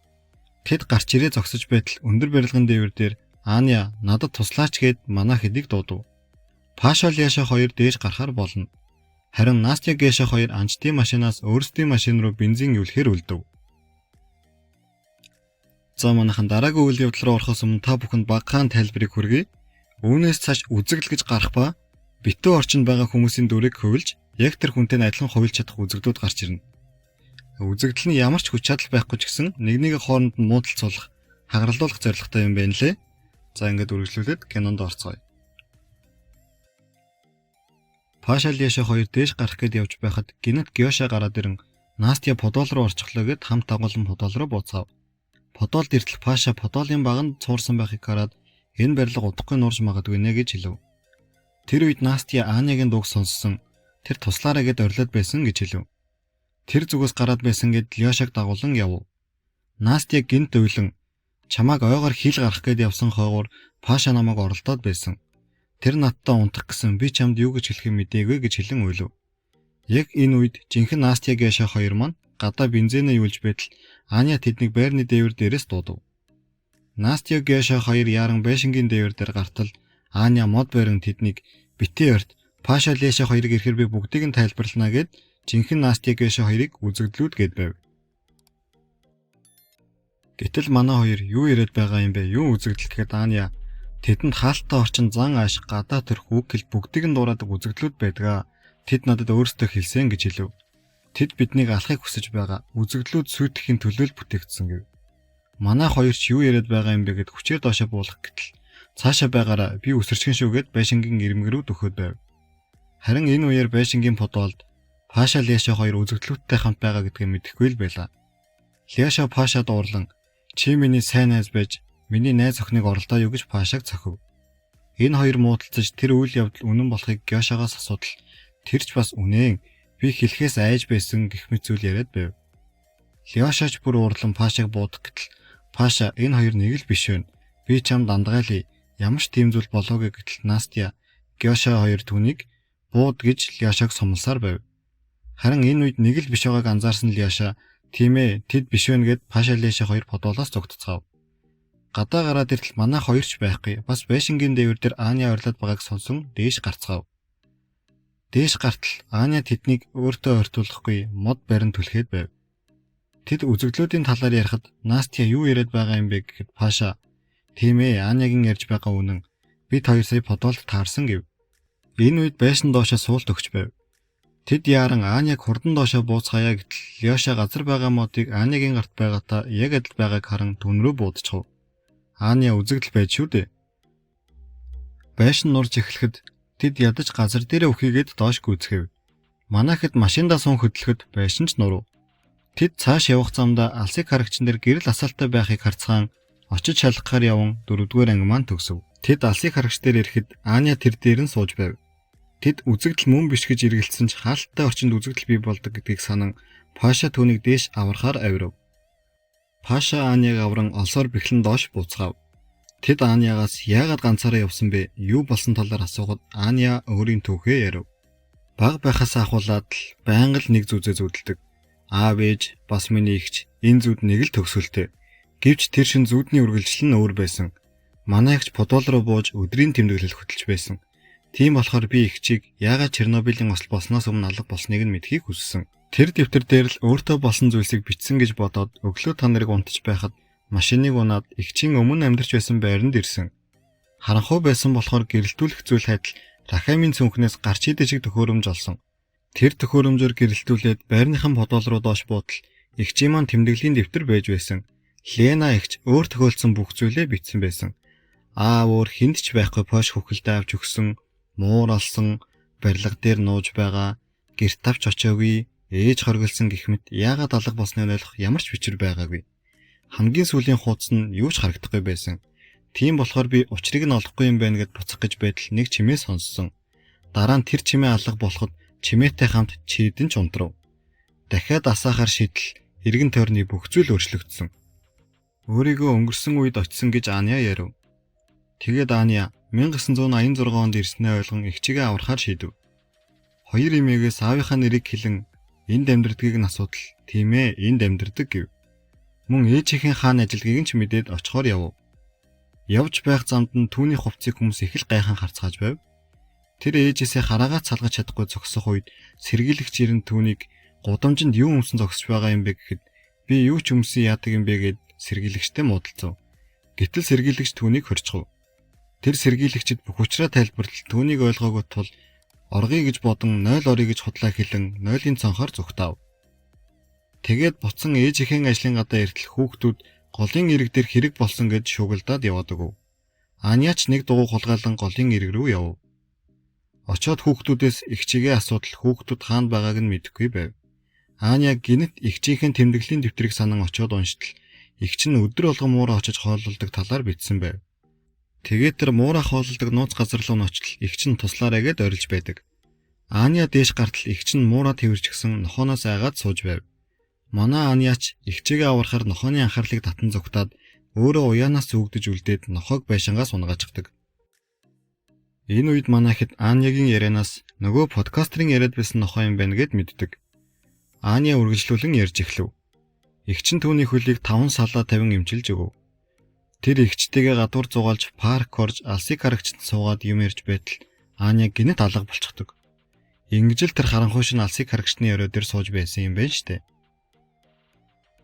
Тэд гарч ирээ зогсож байтал өндөр барилгын дээвэр дээр Аня надад туслаач гэд манай хэдийг дуудав. Паша Ляша хоёр дээж гарахаар болно. Харин Настя Гэша хоёр анчдын машинаас өөрсдийн машин руу бензин ивлэхээр үлдэв. За манайхан дараагийн үйл явдал руу орохоос өмнө та бүхэнд багахан тайлбарыг хүргэе. Үүнээс цааш үзэгдэл гэж гарах ба битүү орчинд байгаа хүмүүсийн дүрийг хувилж яг тэр хүнтэй адилхан хувилж чадах үзэгдлүүд гарч ирнэ. Үзэгдэл нь ямар ч хүч чадал байхгүй ч гэсэн нэгнийг хооронд нь муудалцуулах, хагаралдуулах зорилготой юм байна лээ. За ингээд үргэлжлүүлээд кинонд орцгоё. Паша Ляша хоёр дээш гарах гээд явж байхад гинэт Гёша гараад ирэн Настя подол руу орчихлоо гэд хамт дагуулan подол руу буцаав. Подолд иртэл Паша подолын баганд цуурсан байхыг хараад энэ барилга удахгүй нуурж магадгүй нэ гэж хэлв. Тэр үед Настя Анягийн дууг сонссон. Тэр туслаарай гэд орилоод байсан гэж хэлв. Тэр зүгээс гараад байсан гэд Ляшаг дагуулan яв. Настя гинт өйлөн чамааг ойгоор хил гарах гээд явсан хойгоор Паша намайг оролдоод байсан. Тэр надтай унтах гэсэн би чамд юу гэж хэлэх юм мэдээгүй гэж хэлэн уйлв. Яг энэ үед жинхэнэ Настя Гэша хоёр маань гадаа бензинээ юулж байтал Аня тэднийг байрны дээвэр дээрээс дуудав. Настя Гэша хоёр яран байшингийн дээвэр дээр гартал Аня мод барин тэднийг битээ орт Паша Ляша хоёрыг ирэхээр би бүгдийг нь тайлбарлана гэд жинхэнэ Настя Гэша хоёрыг үзэгдлүүд гээд байв. Гэтэл манай хоёр юу яриад байгаа юм бэ? Юу үзэгдэл гэхэд Аня тэдэнд хаалттай орчин зан ааш гадаа төрх үг гэл бүгдийг нь дураадаг үзэгдлүүд байдаг. Тэд надад өөрсдөө хэлсэн гэж хэлв. Тэд биднийг алахыг хүсэж байгаа. Үзэгдлүүд сүйтгэхийн төлөө л бүтээгдсэн гэв. Манай хоёр ч юу яриад байгаа юм бэ гэд хүчээр доошоо буулгах гэтэл цаашаа байгаараа би өсөрчгөн шүүгээд байшингийн ирмэг рүү дөхөөд байв. Харин энэ үеэр байшингийн подолд Паша Ляша хоёр үзэгдлүүдтэй хамт байгаа гэдгийг мэдэхгүй л байлаа. Ляша Пашад уурлан чи миний сайн найз байж миний найз охиныг оролдоо юу гэж Пашаг цохив. Энэ хоёр муудалцаж тэр үйл явдал үнэн болохыг Гёшагаас асуудал тэрч бас үнэн би хэлэхээс айж байсан гэх мэт зүйл яриад байв. Ляшач бүр уурлан Пашаг буудах гэтэл Паша энэ хоёр нэг л биш вэ. Би чамд андгаалъя. Ямар ч тийм зүйл болоогүй гэтэл Настя Гёша хоёр түүнийг бууд гэж Ляшаг сомлсаар байв. Харин энэ үед нэг л биш байгааг анзаарсан Ляша тийм ээ тэд биш вэ гэд Паша Ляша хоёр подолоос зогтцгаав. Гадаа гараад иртэл манай хоёрч байхгүй. Бас байшингийн дээвэр дээр Аня орилоод байгааг сонсон дээш гарцгаав. Дээш гартал Аня тэднийг өөртөө ойртуулахгүй мод барин түлхээд байв. Тэд үзэгдлүүдийн талаар ярихад Настя юу яриад байгаа юм бэ гэхэд Паша тийм ээ Анягийн ярьж байгаа үнэн. Бид хоёр сая подолд таарсан гэв. Энэ үед байшин доошоо суулт өгч байв. Тэд яран Аняг хурдан доошоо бууцгаая гэтэл Ляша газар байгаа модыг Анягийн гарт байгаатай яг адил байгааг харан түн рүү буудчихв. Аня үзэгдэл байж шүү дээ. Байшин нурж эхлэхэд тэд ядаж газар дээр өхийгээд доош гүйцэхэв. Манайхэд машиндаа сун хөдлөхөд байшин ч нурав. Тэд цааш явах замдаа алсыг харагчин дээр гэрэл асаалттай байхыг харцгаан очиж шалгахаар яван 4-р анги маань төгсөв. Тэд алсыг харагч дээр ирэхэд Аня тэр дээр нь сууж байв. Тэд үзэгдэл мөн биш гэж эргэлзсэн ч хаалттай орчинд үзэгдэл бий болдог гэдгийг санан Паша түүнийг дээш аврахаар авирав. Паша Аняг авран олсоор бэхлэн доош буцгаав. Тэд Аниагаас яагаад ганцаараа явсан бэ? Юу болсон талаар асуугаад Аня өөрийн түүхээ ярив. Баг байхаас ахуулаад л байнга л нэг зүзээ зүудэлдэг. Аав ээж бас миний ихч энэ зүуд нэг л төгсөлтэй. Гэвч тэр шин зүудний үргэлжлэл нь өөр байсан. Манай ихч подвал руу бууж өдрийн тэмдэглэл хөтөлж байсан. Тийм болохоор би ихчийг яагаад Чернобылийн осол болсноос өмнө алга болсныг нь мэдхийг хүссэн. Тэр дэвтэр дээр л өөртөө болсон зүйлсийг бичсэн гэж бодоод өглөө та нарыг унтаж байхад машиныг унаад ихчийн өмнө амьдарч байсан байранд ирсэн. Харанхуй байсан болохоор гэрэлтүүлэх зүйл хайдал Рахамын цүнхнээс гарч идэж шиг төхөөрөмж олсон. Тэр төхөөрөмжөөр гэрэлтүүлээд байрныхан подвал руу доош буудал ихчийн маань тэмдэглэлийн дэвтэр байж байсан. Лена ихч өөр төхөөлсөн бүх зүйлээ бичсэн байсан. Аав өөр хүнд ч байхгүй пош хөхөлтэй авч өгсөн, муур алсан, барилга дээр нууж байгаа, гэрт авч очоогүй, ээж хоригдсан гэх мэт яагаад алга болсныг ойлгох ямар ч бичвэр байгаагүй. Хамгийн сүүлийн хуудас нь юу ч харагдахгүй байсан. Тийм болохоор би учрыг нь олохгүй юм байна гэд буцах гэж байтал нэг чимээ сонссон. Дараа нь тэр чимээ алга болоход чимээтэй хамт чийдэн ч унтрав. Дахиад асаахаар шийдэл эргэн тойрны бүх зүйл өөрчлөгдсөн. Өөрийгөө өнгөрсөн үед очисон гэж Аня ярив. Тэгээд Аня 1986 онд ирснээ ойлгон ихчигээ аврахаар шийдэв. Хоёр эмээгээс аавынхаа нэрийг хэлэн энд амьдардгийг нь асуудал. Тийм ээ, энд амьдардаг гэв. Мөн ээжийнхэн хаана ажилладгийг нь ч мэдээд очихоор явв. Явж байх замд нь түүний хувцсыг хүмүүс их л гайхан харцгааж байв. Тэр ээжээсээ хараагаад салгаж чадахгүй зогсох үед сэргийлэгч ирэн түүнийг гудамжинд юу өмсөн зогсож байгаа юм бэ гэхэд би юу ч өмсөн яадаг юм бэ гэд сэргийлэгчтэй муудалцав. Гэтэл сэргийлэгч түүнийг хорчгов. Тэр сэргийлэгчид бүх учраа тайлбарлал түүнийг ойлгоогүй тул оргий гэж бодон 0 орё гэж худлаа хэлэн 0-ын цонхоор зүгтав. Тэгээд буцсан ээжийнхэн ажлын гадаа иртэл хүүхдүүд голын ирэг дээр хэрэг болсон гэж шуугилдаад яваад өгөв. Аняч нэг дугуй хулгайлан голын ирэг рүү явв. Очоод хүүхдүүдээс ихчигээ асуудал хүүхдүүд хаана байгааг нь мэдэхгүй байв. Аня гинэт ихчийнхэн тэмдэглэлийн дэвтрийг санан очоод уншитал ихч нь өдөр болгон муураа очиж хооллолдог талаар бичсэн байв. Тэгээд тэр муураа хооллолдог нууц газар руу нь очил ихч нь туслаарай гэд орилж байдаг. Аня дээш гартал ихч нь муураа тэрвэрчгсэн нохооноос айгаад сууж байв. Манай Аняч ихчигээ аврахаар нохооны анхаарлыг татан зүгтаад өөрөө уяанаас зүгдэж үлдээд нохоог байшингаас унгаждаг. Энэ үед манайхэд Анягийн ярианаас нөгөө подкастерын яриад байсан нохоо юм байна гэд мэддэг. Аня үргэлжлүүлэн ярьж эхлэв. Игч нь түүний хөлийг 5 салаа 50 эмчилж өгөв. Тэр игчтэйгээ гадуур зугаалж парк орж алсыг харагчд суугаад юм ярьж байтал Аня гинэт алга болчихдог. Ингэж л тэр харанхуй шин алсыг харагчдны өрөө дээр сууж байсан юм байна штэ.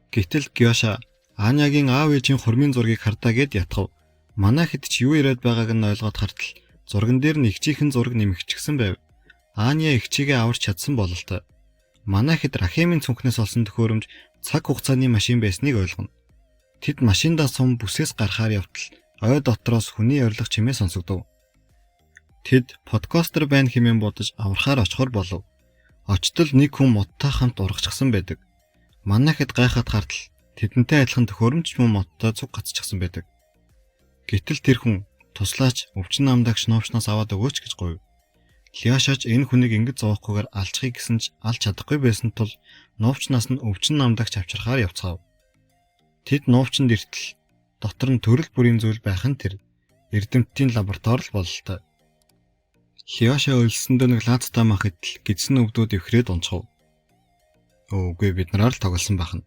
Гэтэл Гёша Анягийн аав ээжийн хурмын зургийг хардаа гэд ятгав. Манай хэд ч юу яриад байгааг нь ойлгоод хартал зурган дээр нь игчийнхэн зураг нэмэгчгсэн байв. Аня игчигээ аварч чадсан бололтой. Манай хэд Рахимын цүнхнээс олсон төхөөрөмж цаг хугацааны машин байсныг ойлгоно. Тэд машиндаа сум бүсээс гарахаар явтал ой дотроос хүний орилго чимээ сонсогдов. Тэд подкастер байна хэмээн бодож аврахаар очихор болов. Очтол нэг хүн модтой хамт ургачихсан байдаг. Манай хэд гайхаад хартал тэдэнтэй адилхан төхөөрөмж мөн модтой цуг гацчихсан байдаг. Гэтэл тэр хүн туслаач өвчин намдагч новчноос аваад өгөөч гэж гуйв. Лиашаач энэ хүнийг ингэж зоохгүйгээр алчхыг гэсэн ч алж чадахгүй байсан тул новчноос нь өвчин намдагч авчрахаар явцгаав. Тэд новчнд иртэл дотор нь төрөл бүрийн зүйл байх нь тэр эрдэмтдийн лаборатори л бололтой. Лиашаа өлсөндөө нэг лаацтай мах идэл гидсэн өвдүүд өвхрээд унцгав. Үгүй бид нараар л тоглосон бахна.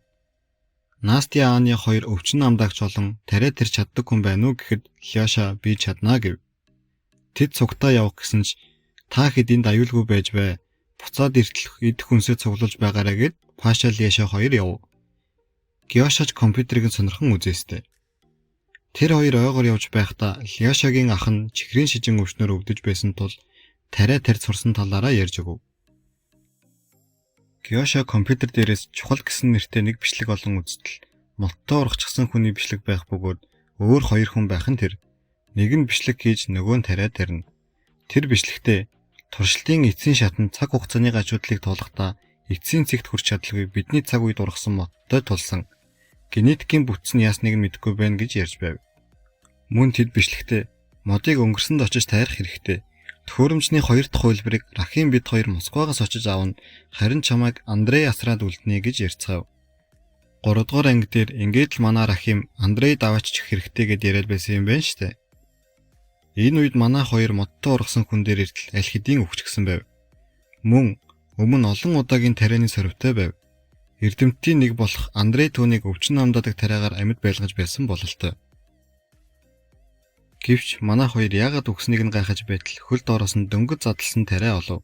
Настя Аня хоёр өвчин намдагч болон тариа тэр чаддаг хүн байна уу гэхэд Лиаша би чаднаа гэв. Тэд цугтаа явах гэсэн ч та хэд энд аюулгүй байж бай. Буцаад иртэл идэх хүнсээ цуглуулж байгаарай гэд Паша Лиаша хоёр яв. Гёшач компьютерыг сонирхон үзээстэй. Тэр хоёр ойгоор явж байхдаа Лиашагийн ах нь чихрийн шижин өвчнөр өвдөж байсан тул тариа тарьж сурсан талаараа ярьж өгөв. Гёша компьютер дээрээс чухал гэсэн нэртэй нэг бичлэг олон үзтэл моттой урагчсан хүний бичлэг байх бөгөөд өөр хоёр хүн байх нь тэр. Нэг нь бичлэг хийж нөгөө нь тариад тарина. Тэр бичлэгтээ туршилтын эцсийн шатанд цаг хугацааны гажуудлыг туулахдаа эцсийн цэгт хүрч чадалгүй бидний цаг үед ургасан моттой тулсан генетикийн бүтц нь яасныг нь мэдэхгүй байна гэж ярьж байв. Мөн тэд бичлэгтээ модыг өнгөрсөнд очиж тайрах хэрэгтэй. Төхөөрөмжний 2 дахь хувилбарыг Рахим бид хоёр Москвагаас очиж авна. Харин чамайг Андрей асраад үлднэ гэж ярьцгаав. 3 дугаар анги дээр ингээд л манай Рахим Андрей даваачих хэрэгтэй гэд яриад байсан юм байна штэ. Энэ үед манай хоёр модтой ургасан хүн дээр иртэл аль хэдийн өвчгсөн байв. Мөн өмнө олон удаагийн тарианы сорвтой байв. Эрдэмтдийн нэг болох Андрей түүнийг өвчин намдаадаг тариагаар амьд байлгаж байсан бололтой. Гэвч манай хоёр яагаад үгснийг нь гайхаж байтал хөл доороос нь дөнгөж задлсан тариа олов.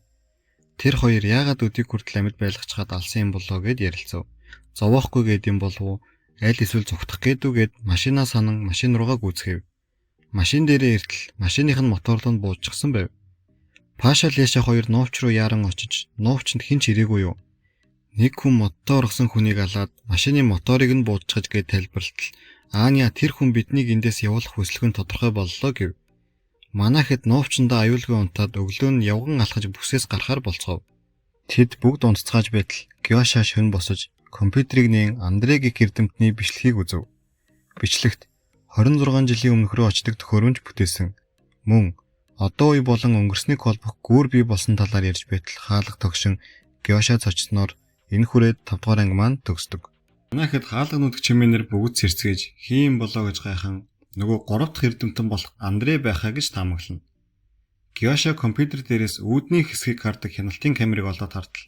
Тэр хоёр яагаад өдийг хүртэл амьд байлгачаад алсан юм болоо гэд ярилцав. Зовоохгүй гэд юм болов уу? Аль эсвэл зүгтах гээдүү гэд машинаа санан машин руугаа гүйцгээв. Машин дээрээ иртэл машиных нь моторлонд буужчихсан байв. Паша Леша хоёр нууч руу яаран очиж нуучанд хэн ч ирээгүй юу? Нэг хүн модтой оргсон хүнийг алаад машины моторыг нь буужчихж гээд тайлбарлалтал Аня тэр хүн биднийг эндээс явуулах хүслэг нь тодорхой боллоо гэв. Манайхэд нуучандаа аюулгүй унтаад өглөө нь явган алхаж бүсээс гарахаар болцгов. Тэд бүгд унтцгааж байтал Гёша шөнө босож компьютерийг нээн Андрегийн эрдэмтний бичлэгийг үзв. Бичлэгт 26 жилийн өмнөх рүү очдог төхөөрөмж бүтээсэн. Мөн одоо үе болон өнгөрснийг холбох гүүр бий болсон талаар ярьж байтал хаалга тогшин Гёша цочсноор энэ хүрээд 5 дугаар анги маань төгсдөг. Манайхэд хаалга нүдг чимээнэр бүгд сэрцгээж хийм болоо гэж гайхан нөгөө 3 дахь эрдэмтэн болох Андрей байхаа гэж таамаглана. Гёша компьютер дээрээс үүдний хэсгийг хардаг хяналтын камерыг олоод хартал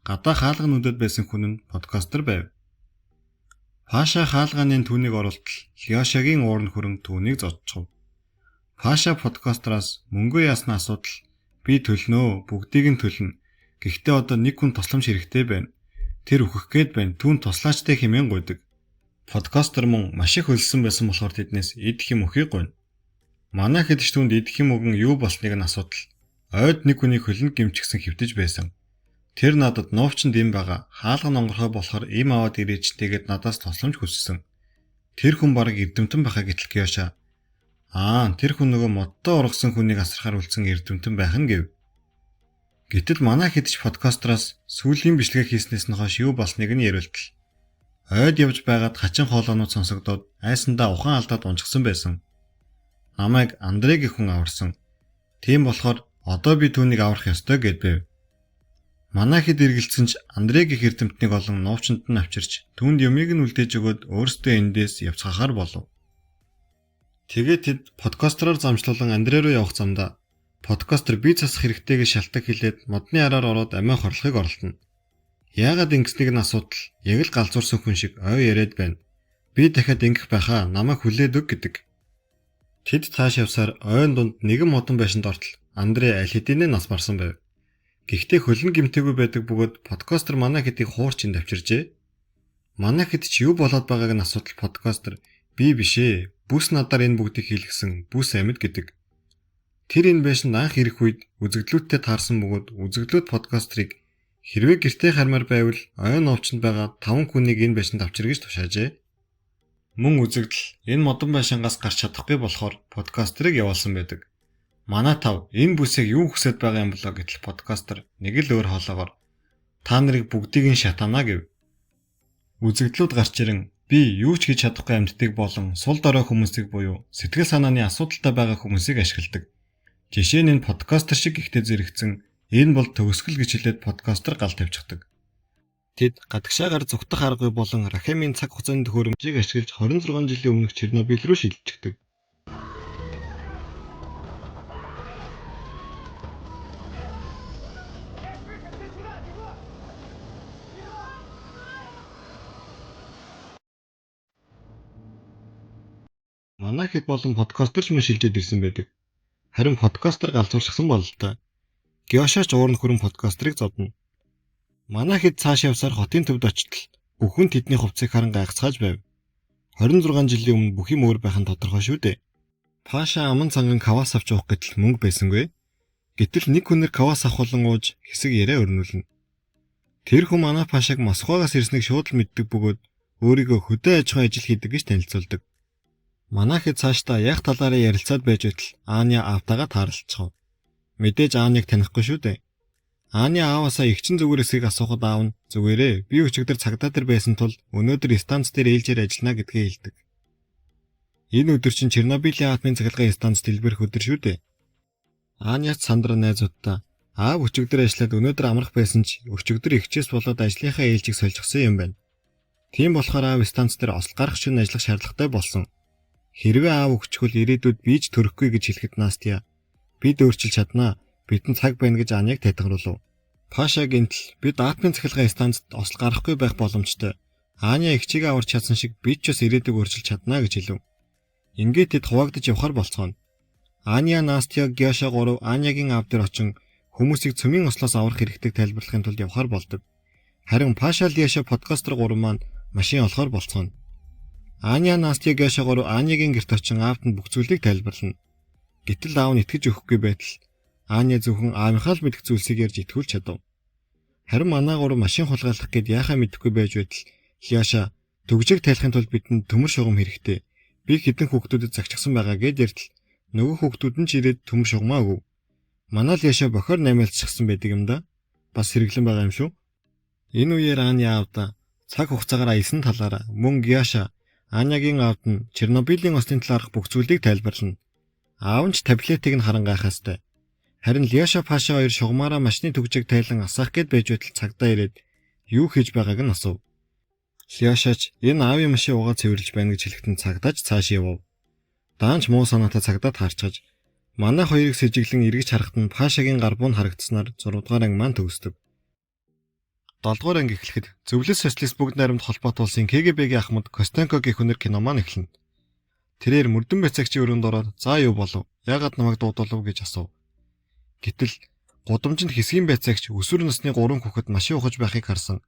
гадаа хаалга нүдэд байсан хүн нь подкастер байв. Паша хаалгааны түүнийг оруултал Гёшагийн уурн хүрэн түүнийг зодчихв. Паша подкастераас мөнгө яасна асуудал би төлнөө бүгдийг нь төлнө. Гэхдээ одоо нэг хүн тусламж хэрэгтэй байна. Тэр өөхөх гээд байна. Түүн туслаачтай хэмээн гуйдаг. Подкастер мөн маш их хөлсөн байсан болохоор тэднээс идэх юм өхийг гуйна. Манай хэд ч түүнд идэх юм өгөн юу болсныг нь асуудал. Ойд нэг хүнийг хөлөнд гимчихсэн хэвтэж байсан. Тэр надад нуучнд юм байгаа. Хаалга нонгорхой болохоор им аваад ирээч тэгээд надаас тусламж хүссэн. Тэр хүн бараг эрдэмтэн байхаа гэтэл Гёша. Тэр хүн нөгөө модтой ургасан хүнийг асрахаар үлдсэн эрдэмтэн байх нь гэв. Гэтэл манай хэд ч подкастераас сүүлийн бичлэгээ хийснээс нь хойш юу болсныг нь яриултал. Ойд явж байгаад хачин хоолоонууд сонсогдоод айсандаа ухаан алдаад унжсан байсан. Намайг Андрегийн хүн аварсан. Тийм болохоор одоо би түүнийг аврах ёстой гэд байв. Манай хэд эргэлцсэн ч Андрегийн эрдэмтнийг олон нуучанд нь авчирч түүнд юмыг нь үлдээж өгөөд өөрсдөө эндээс явцгаахаар болов. Тэгээд тэд подкастераар замжлуулан Андрей руу явах замдаа подкастер бие засах хэрэгтэй гэж шалтгаан хэлээд модны араар ороод амиа хорлохыг оролдоно. Яагаад ингэснийг нь асуудал яг л галзуурсан хүн шиг ой яриад байна. Би дахиад ингэх байхаа намайг хүлээд өг гэдэг. Тэд цааш явсаар ойн дунд нэгэн модон байшинд ортол Андрей аль хэдийнэ нас барсан байв. Гэхдээ хөлн гимтээгүй байдаг бөгөөд подкастер манай хэдийг хуурчин давчиржээ. Манай хэд ч юу болоод байгааг нь асуудал подкастер би бишээ. Бүс надаар энэ бүгдийг хийлгсэн бүс амьд гэдэг. Тэр энэ байшинд анх ирэх үед үзэгдлүүдтэй таарсан бөгөөд үзэгдлүүд подкастерыг хэрвээ гэртээ хармаар байвал ойн овчонд байгаа 5 хүнийг энэ байшинд авчир гэж тушаажээ. Мөн үзэгдэл энэ модон байшингаас гарч чадахгүй болохоор подкастерыг явуулсан байдаг. Манай тав энэ бүсийг юу хүсэж байгаа юм болоо гэтэл подкастер нэг л өөр хоолоогоор та нарыг бүгдийг нь шатаана гэв. Үзэгдлүүд гарч ирэн би юу ч хийж чадахгүй амьдтыг болон сул дорой хүмүүсийг буюу сэтгэл санааны асуудалтай байгаа хүмүүсийг ашигладаг. Жишээ нь энэ подкастер шиг ихтэй зэрэгцэн энэ бол төгсгөл гэж хэлээд подкастер гал тавьчихдаг. Тэд гадагшаагаар зүгтах аргагүй болон Рахимын цаг хугацааны төхөөрөмжийг ашиглаж 26 жилийн өмнөх Чернобыль руу шилжчихдэг. Манай хэд болон подкастерч мөн шилжээд ирсэн байдаг. Харин подкастер галзууршсан бололтой. Гёшач уурн хүрэн подкастерыг зодно. Манай хэд цааш явсаар хотын төвд очтол бүхэн тэдний хувцсыг харан гайхацгааж байв. 26 жилийн өмнө бүх юм өөр байх нь тодорхой шүү дээ. Паша аман цанган кавас авч уух гэтэл мөнгө байсангүй. Гэтэл нэг хүнээр кавас авахлан ууж хэсэг яриа өрнүүлнэ. Тэр хүн манай Пашаг Москвагаас ирснийг шууд л мэддэг бөгөөд өөрийгөө хөдөө аж ахуйн ажил хийдэг гэж танилцуулдаг. Манай хэд цаашдаа яг талаараа ярилцаад байж байтал Аня аавтайгаа тааралцчихв. Мэдээж Аняг танихгүй шүү дээ. Аня ааваасаа эгчин зүгээрсгийг асуухад аав нь зүгээрээ би өчигдөр цагдаа дээр байсан тул өнөөдөр станц дээр ээлжээр ажиллана гэдгээ хэлдэг. Энэ өдөр чинь Чернобылийн атомын цахилгаан станц дэлбэрэх өдөр шүү дээ. Аняч Сандра найзуудаа аав өчигдөр ажиллаад өнөөдөр амрах байсан ч өчигдөр ихчээс болоод ажлынхаа ээлжийг сольжгсан юм байна. Тийм болохоор аав станц дээр осол гарах шөнө ажиллах шаардлагатай болсон. Хэрвээ аав өгчхөл ирээдүйд бийж төрөхгүй гэж хэлэхэд Настя бид өөрчилж чаднаа. Бидэн цаг байна гэж Аняг тайлбарлав. Паша гинтл бид атомын цахилгаан станцд осол гарахгүй байх боломжтой. Аня ихчийг аварч чадсан шиг бид ч бас ирээдүйг өөрчилж чаднаа гэж хэлв. Ингээд тэд хуваагдаж явхаар болцгооно. Аня, Настя, Геша 3 Анягийн аав дээр очин хүмүүсийг цөмийн ослоос аврах хэрэгтэйг тайлбарлахын тулд явхаар болдог. Харин Паша, Леша подкастер 3 маань машин олохоор болцгооно. Аня, Настя, Геша 3 Анягийн гэрт очин аавд нь бүх зүйлийг тайлбарлана. Гэтэл аав нь итгэж өгөхгүй байтал Аня зөвхөн аавынхаа л мэдэх зүйлсийг ярьж итгүүлж чадав. Харин манай 3 машин хулгайлах гээд яахаа мэдэхгүй байж байтал Леша төгжиг тайлахын тулд бидэнд төмөр шугам хэрэгтэй. Би хэдэн хүүхдүүдэд загчсан байгаа гэд ярьтал нөгөө хүүхдүүд нь ч ирээд төмөр шугамаа өгөв. Манай Леша бохоор наймаалцчихсан байдаг юм да. Бас хэрэглэн байгаа юм шүү. Энэ үеэр Аня аавда цаг хугацаагаар аясан талаараа мөн Геша Анягийн аавд нь Чернобылийн ослын талаарх бүх зүйлийг тайлбарлана. Аав нь ч таблетыг нь харан гайхаастай. Харин Леша Паша хоёр шугамаараа машины төгжиг тайлан асаах гээд байж байтал цагдаа ирээд юу хийж байгааг нь асуув. Лешач энэ аавын машин угаа цэвэрлж байна гэж хэлэхдээ цагдаач цааш явв. Даанч муу санаатай цагдаад харчаж манай хоёрыг с ิจ глэн эргэж харахад нь Пашагийн гар буун харагдсанаар 6 дугаар анги маань төгсдөг. 7 дугаар анги эхлэхэд Зөвлөс социалист бүгд найрамд холбоот улсын КГБ-гийн ахмад Костенко гэх хүнээр кино маань эхэлнэ. Тэрээр мөрдөн байцаагчийн өрөөнд ороод "За юу болов? Яагаад намайг дуудуулав?" гэж асуув. Гэтэл гудамжинд хэсгийн байцаагч өсвөр насны 3 хүүхэд машин ухаж байхыг харсан.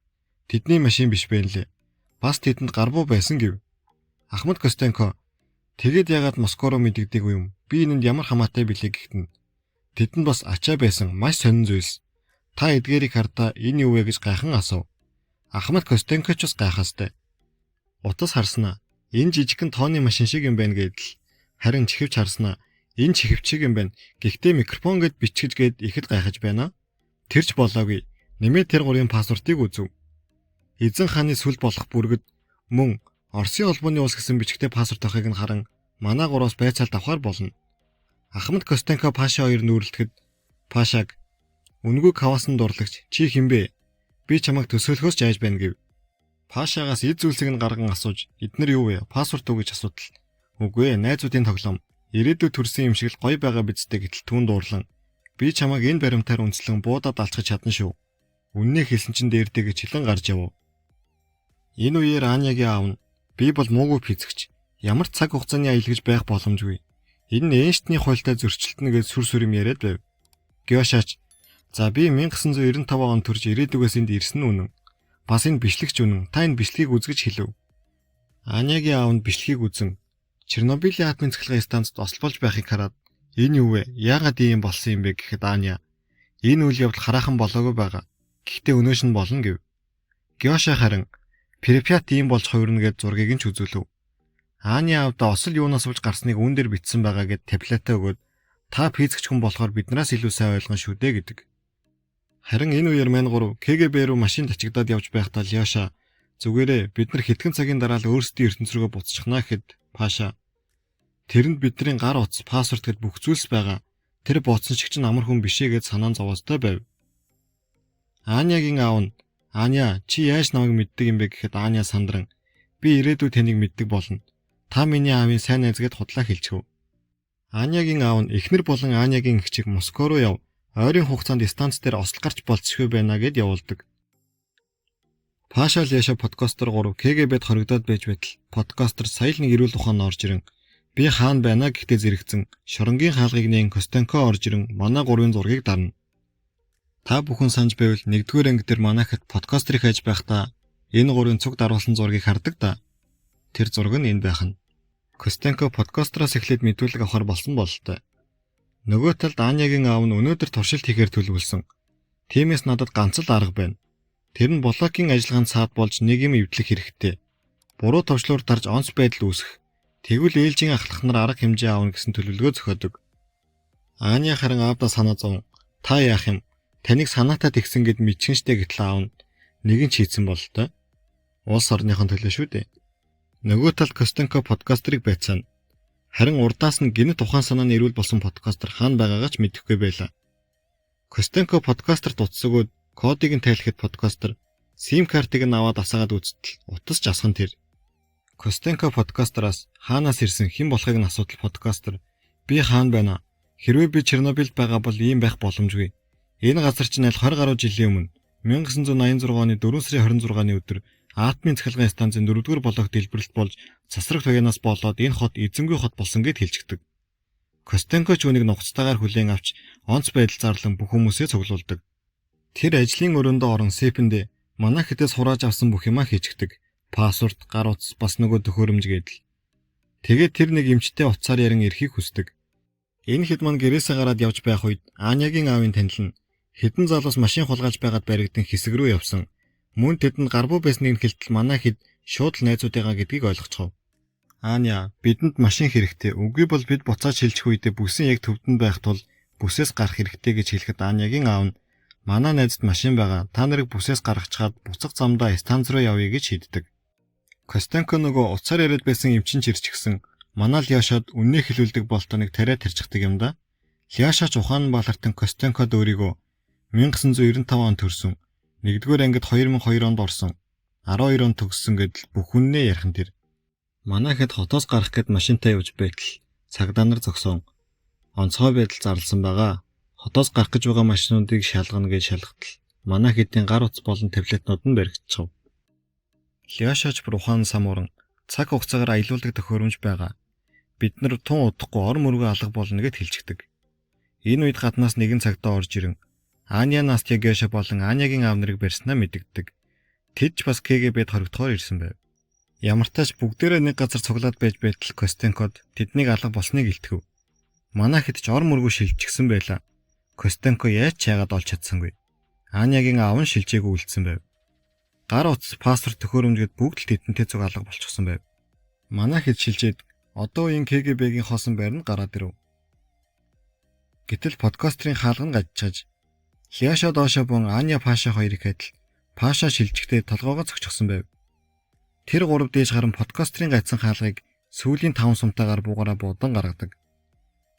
Тэдний машин биш байна лээ. Бас тэдэнд гарбуу байсан гэв. Ахмад Костенко "Тэгэд яагаад Москва руу мэдэгдээгүй юм? Би энэнд ямар хамаатай билээ" гэхтэн. Тэдэнд бас ачаа байсан маш сонин зүйлс. Та эдгээрийг хардаа энэ юу вэ гэж гайхан асуув. Ахмад Костенко ч бас гайхаастай. Утас харснаа энэ жижигхэн тооны машин шиг юм байна гэдэл. Харин чихвч харснаа энэ чихвч шиг юм байна. Гэхдээ микрофон гэд бичгэж гээд ихэд гайхаж байна. Тэрч болоогүй. Нэмээд тэр 3-ын пассвортыг үзв. Эзэн хааны сүл болох бүргэд мөн Оросын холбооны улс гэсэн бичгтэй пассворт авахыг нь харан манай 3-оос байцаалт авахар болно. Ахмад Костенко Паша хоёр нүүрлэхэд Пашаг "Үнгүй кавасан дурлагч чи хинбэ? Би чамайг төсөөлөхөөс жааж байна" гэв. Пашагаас эд зүйлсийг нь гарган асууж "Эднэр юу вэ? Пассворт уу" гэж асуудал. "Үгүй ээ, найзуудын тоглоом. Ирээдүйд төрсэн юм шиг л гоё байгаа бидтэй" гэтэл түүн дуурлан "Би чамайг энэ баримтаар үнслэн буудаад алчгаж чадна шүү. Үннээ хэлсэн чинь дээрдээ" гэж хэлэн гарч яв. Энэ үеэр Анягийн аав нь "Би бол муугүй физикч. Ямар ч цаг хугацааны аялал гэж байх боломжгүй. Энэ нь Эйнштейний хуультай зөрчилтнэ гэж сүр юм яриад байв. Геошач "За би 1995 онд төрж ирээдүгээс энд ирсэн үнэн. Бас энэ бичлэгч үнэн. Та энэ бичлэгийг үзгэж хэлв." Анягийн аав нь бичлэгийг үзэн Чернобылийн атомын цахилгаан станцд осол болж байхыг хараад "Энэ юу вэ? Яагаад ийм болсон юм бэ?" гэхэд Аня "Энэ үйл явдал хараахан болоогүй байгаа. Гэхдээ өнөөш нь болно" гэв. Геоша харин "Припят ийм болж хувирна" гэд зургийг нь ч үзүүлв. Аня аавда осол юунаас болж гарсныг үүн дээр бичсэн байгаа гэд таблетаа өгөөд "Та физикч хүн болохоор биднээс илүү сайн ойлгон шүү дээ" гэдэг. Харин энэ үеэр мань 3 КГБ руу машин тачигдаад явж байхдаа Леша "Зүгээрээ бид нар хэдхэн цагийн дараа л өөрсдийн ертөнц рүүгээ буцчихнаа" гэхэд Паша "Тэрэнд бидний гар утас, пассворт гэд бүх зүйлс байгаа. Тэр бууцсан шиг чинь амар хүн бишээ" гэж санаан зовоостой байв. Анягийн аав нь "Аня, чи яаж намайг мэддэг юм бэ?" гэхэд Аня сандран "Би ирээдүйд таныг мэддэг болно. Та миний аавын сайн найз" гэд худлаа хэлчихв. Анягийн аав нь эхнэр болон Анягийн эгчийг Москва руу яв. Ойрын хугацаанд станц дээр осол гарч болцсохгүй байна гэд явуулдаг. Паша Леша подкастер 3 КГБ-д хоригдоод байж байтал подкастер сая л нэг эрүүл ухаан орж ирэн "Би хаана байна" гэхдээ зэрэгцэн шоронгийн хаалгыг нээн Костенко орж ирэн манай 3-ын зургийг дарна. Та бүхэн санаж байвал 1-р анги дээр манайхад подкастерыг хайж байхдаа энэ 3-ын цуг даруулсан зургийг хардаг да. Тэр зураг нь энэ байх нь. Костенко подкастераас эхлээд мэдүүлэг авахар болсон бололтой. Нөгөө талд Анягийн аав нь өнөөдөр туршилт хийхээр төлөвлөсөн. Тиймээс надад ганц л арга байна. Тэр нь блокийн ажиллагаанд саад болж нэг юм эвдлэх хэрэгтэй. Буруу товчлуур дарж онц байдал үүсэх. Тэгвэл ээлжийн ахлах нар арга хэмжээ аавна гэсэн төлөвлөгөө зохиодог. Ааны харин аавда санаа зовн. Та яах юм? Таныг санаатаа тэгсэн гэд мэдчихэн штэ гэтэл аавна. Нэгэн ч хийцэн бололтой. Улс орныхон төлөө шүү дээ. Нөгөө талд Костенко подкастерыг байцаана. Харин урдаас нь гинэ тухайн санааны эрүүл болсон подкастер хаана байгаагаа ч мэдэхгүй байлаа. Костенко подкастер дутс өгөөд кодыг нь тайлахад подкастер SIM картыг нь аваад асаагаад үзтэл утас ч асхан тэр. Костенко подкастераас хаанаас ирсэн хэн болохыг нь асуудал подкастер би хаана байна? Хэрвээ би Чернобыльд байгаа бол ийм байх боломжгүй. Энэ газар чинь аль 20 гаруй жилийн өмнө 1986 оны 4 сарын 26-ны өдөр атомын цахилгаан станцын 4-р блок дэлбэрэлт болж цасраг туяанаас болоод энэ хот эзэмгүй хот болсон гэд хэлчихдэг. Костенко ч үүнийг нухацтайгаар хүлээн авч онц байдал зарлан бүх хүмүүсээ цуглуулдаг. Тэр ажлын өрөөндөө орон сепэндээ манай хэтээс хурааж авсан бүх юмаа хийчихдэг. Пассворд, гар утас бас нөгөө төхөөрөмж гэдэл. Тэгээд тэр нэг эмчтэй уцаар ярин эрхийг хүсдэг. Энэ хэд маань гэрээсээ гараад явж байх үед Анягийн аавын танил нь хэдэн залуус машин хулгайлж байгаад баригдсан хэсэг рүү явсан. Мөн тэдэнд гарбуу байсныг хэлтэл манай хэд шууд л найзуудыгаа гэдгийг ойлгоцгоо. Аня, бидэнд машин хэрэгтэй. Үгүй бол бид буцааж шилжих үедээ бүсэн яг төвдөнд байх тул бүсээс гарах хэрэгтэй гэж хэлэхэд Анягийн аав нь манай найзад машин байгаа. Та нарыг бүсээс гаргацгаад буцах замдаа станц руу явъя гэж шийддэг. Костенко нөгөө уцаар яриад байсан эмчин ч ирчихсэн. Манай Лёшод үннээ хэлүүлдэг болтоныг тариа тарчихдаг юм да. Лёшоч ухаан балартан Костенкод өөрийгөө 1995 онд төрсөн. 1-р ангид 2002 онд орсон. 12 онд төгссөн гэдэл бүх үннээ ярих нь тэр. Манайхэд хотоос гарах гэд машинтай явж байтал цагдаа нар зогсоон. Онцгой байдал зарласан байгаа. Хотоос гарах гэж байгаа машинуудыг шалгана гэж шалгатал. Манай хэдийн гар утас болон таблетнууд нь баригдчихв. Лёшоч бүр ухаан самууран цаг хугацаагаар аялуулдаг төхөөрөмж байгаа. Бид нар тун удахгүй ор мөргөө алга болно гэд хэлчихдэг. Энэ үед гаднаас нэгэн цагдаа орж ирэн Аня Настя Геша болон Анягийн аав нарыг барьснаа мэдэгдэг. Тэд ч бас КГБ-д хоригдохоор ирсэн байв. Ямар тач бүгдээрээ нэг газар цуглаад байж байтал Костенкод тэднийг алга болсныг илтгэв. Манай хэд ч ор мөргөө шилжчихсэн байлаа. Костенко яаж чаагаад олж чадсангүй. Анягийн аав нь шилжээгүй үлдсэн байв. Гар утас, пассворд төхөөрөмжөд бүгд л тэдэнтэй цуг алга болчихсон байв. Манай хэд шилжээд одоо энэ КГБ-гийн хоосон байр нь гараад ирэв. Гэтэл подкастерын хаалга нь гажчихаж Лёшо доошо бун Аня Паша хоёрыг адил Паша шилжихдээ толгоогоо цогчсон байв. Тэр гурав дээж харан подкастерын гайцсан хаалгыг сүүлийн 5 сумтаагаар буугараа буудан гаргадаг.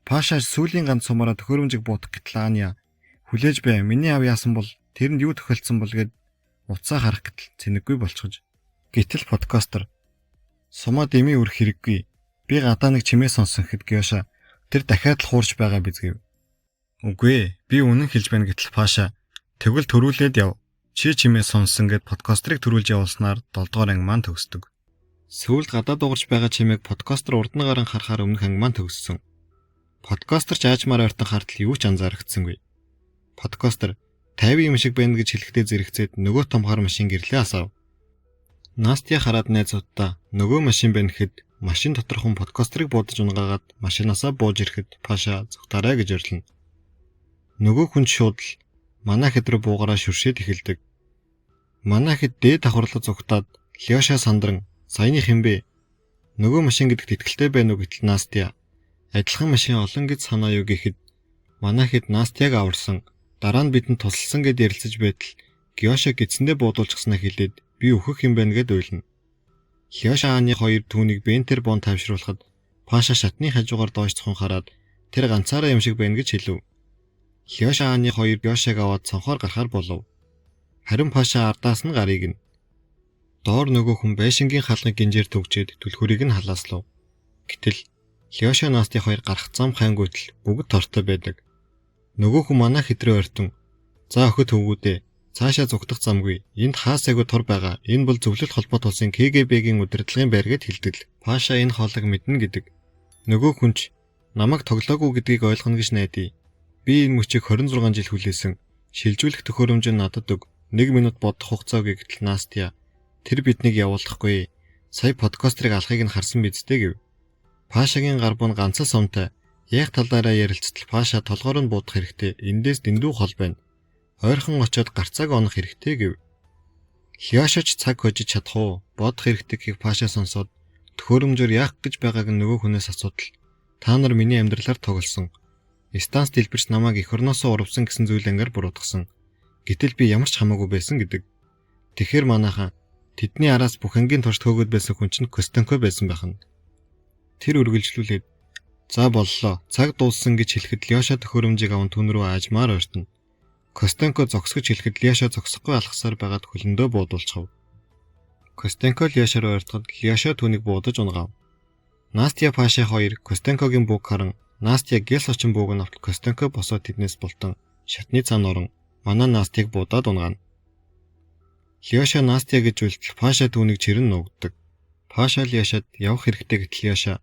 Паша сүүлийн ганц сумаараа төхөөрөмжийг буутах гэтэл Аня хүлээж бай. Миний аав яасан бол тэрэнд юу тохиолдсон бол гэд уцаа харах гэтэл цэнэггүй болчихож. Гэтэл подкастер сумаа дэмий өрх хэрэггүй. Би гадаа нэг чимээ сонсон хэд Гёша тэр дахиад л хуурч байгаа бизгэв. Үгүй би үнэн хэлж байна гэтэл Паша тэгвэл төрүүлээд яв. Чи чимээ сонсон гэд подкастерыг төрүүлж явуулснаар 7-р анги маань төгсдөг. Сүүлд гадаад дуурч байгаа чимээг подкастер урд нь гарan харахаар өмнөх анги маань төгссөн. Подкастер ч аажмаар ойртон хартал юу ч анзаарчихсангүй. Подкастер 50 юм шиг байна гэж хэлэхдээ зэрэгцээд нөгөө томхоор машин гэрлээ асаав. Настя хараад найзуудаа нөгөө машин байна гэхэд машин доторх хүн подкастерыг буудаж унгаагаад машинаасаа бууж ирэхэд Паша зүгтаарай гэж орилно. Нөгөө хүн шууд л манай хэд рүү буугараа шүршээд эхэлдэг. Манай хэд дээд давхарлаа зүгтаад Лёша сандран саяны хэмбэ нөгөө машин гэдэгт итгэлтэй байна уу гэтэл Настя адилхан машин олон гэж санаа юу гэхэд манай хэд Настяг аварсан дараа нь бидэнд тусалсан гэд ярилцаж байтал Гёша гидсэндээ буудуулчихснаа хэлээд би өөхөх юм байна гэд ойлно. Лёша Аны хоёр түүнийг бентер бон тавьшруулахад Паша шатны хажуугаар доош цохон хараад тэр ганцаараа юм шиг байна гэж хэлв. Лёша Аны хоёр Гёшаг аваад цонхоор гарахаар болов. Харин Паша ардаас нь гарыг нь. Доор нөгөө хүн байшингийн хаалгыг гинжээр төгчээд түлхүүрийг нь халааслав. Гэтэл Лёша Насти хоёр гарах зам хайнгуйтал бүгд тортой байдаг. Нөгөө хүн манай хэдрээ ойртон за өхөд хөвгүүдээ цаашаа зүгтах замгүй. Энд хаасайгүй тур байгаа. Энэ бол зөвлөлт холбоот улсын КГБ-гийн удирдлагын байр гэд хэлдэг. Паша энэ хоолыг мэднэ гэдэг. Нөгөө хүнч намайг тоглоогүй гэдгийг ойлгоно гэж найдаа. Би энэ мөчийг 26 жил хүлээсэн. Шилжүүлэх төхөөрөмж нь надад өг. 1 минут бодох хугацаа өгье гэтэл Настя тэр биднийг явуулахгүй. Сая подкастерыг алахыг нь харсан бидтэй гэв. Пашагийн гарбуу нь ганцхан сумтай. Яг талаараа ярилцтал Паша толгоор нь буудах хэрэгтэй. Эндээс дэндүү хол байна. Ойрхон очиод гарцааг онох хэрэгтэй гэв. Лёшоч цаг хожиж чадах уу? Бодох хэрэгтэй гэхийг Паша сонсоод төхөөрөмжөөр яах гэж байгааг нь нөгөө хүнээс асуудал. Та нар миний амьдралаар тоглосон. Станц дэлбэрч намайг эх орноосоо урвсан гэсэн зүйл ангаар буруутгасан. Гэтэл би ямар ч хамаагүй байсан гэдэг. Тэгэхээр манайхан тэдний араас бүх ангийн турш хөөгд байсан хүн чинь Костенко байсан байх нь. Тэр үргэлжлүүлээд за боллоо. Цаг дууссан гэж хэлэхэд Лёша төхөөрөмжийг аван түн рүү аажмаар ойртно. Костенко зогсгож хэлэхэд Лёша зогсохгүй алхасаар байгаад хөлөндөө буудуулчихав. Костенко Лёша руу ойртоход Лёша түүнийг буудаж унгав. Настя Паша хоёр Костенкогийн бууг харан Настя гэл сочин бууг нь автал Костенко босоод тэднээс бултан шатны цаана орон манай Настяг буудаад унгана. Лёша Настя гэж үлдэл Паша түүнийг чирэн нуугддаг. Паша Лёшад явах хэрэгтэй гэтэл Лёша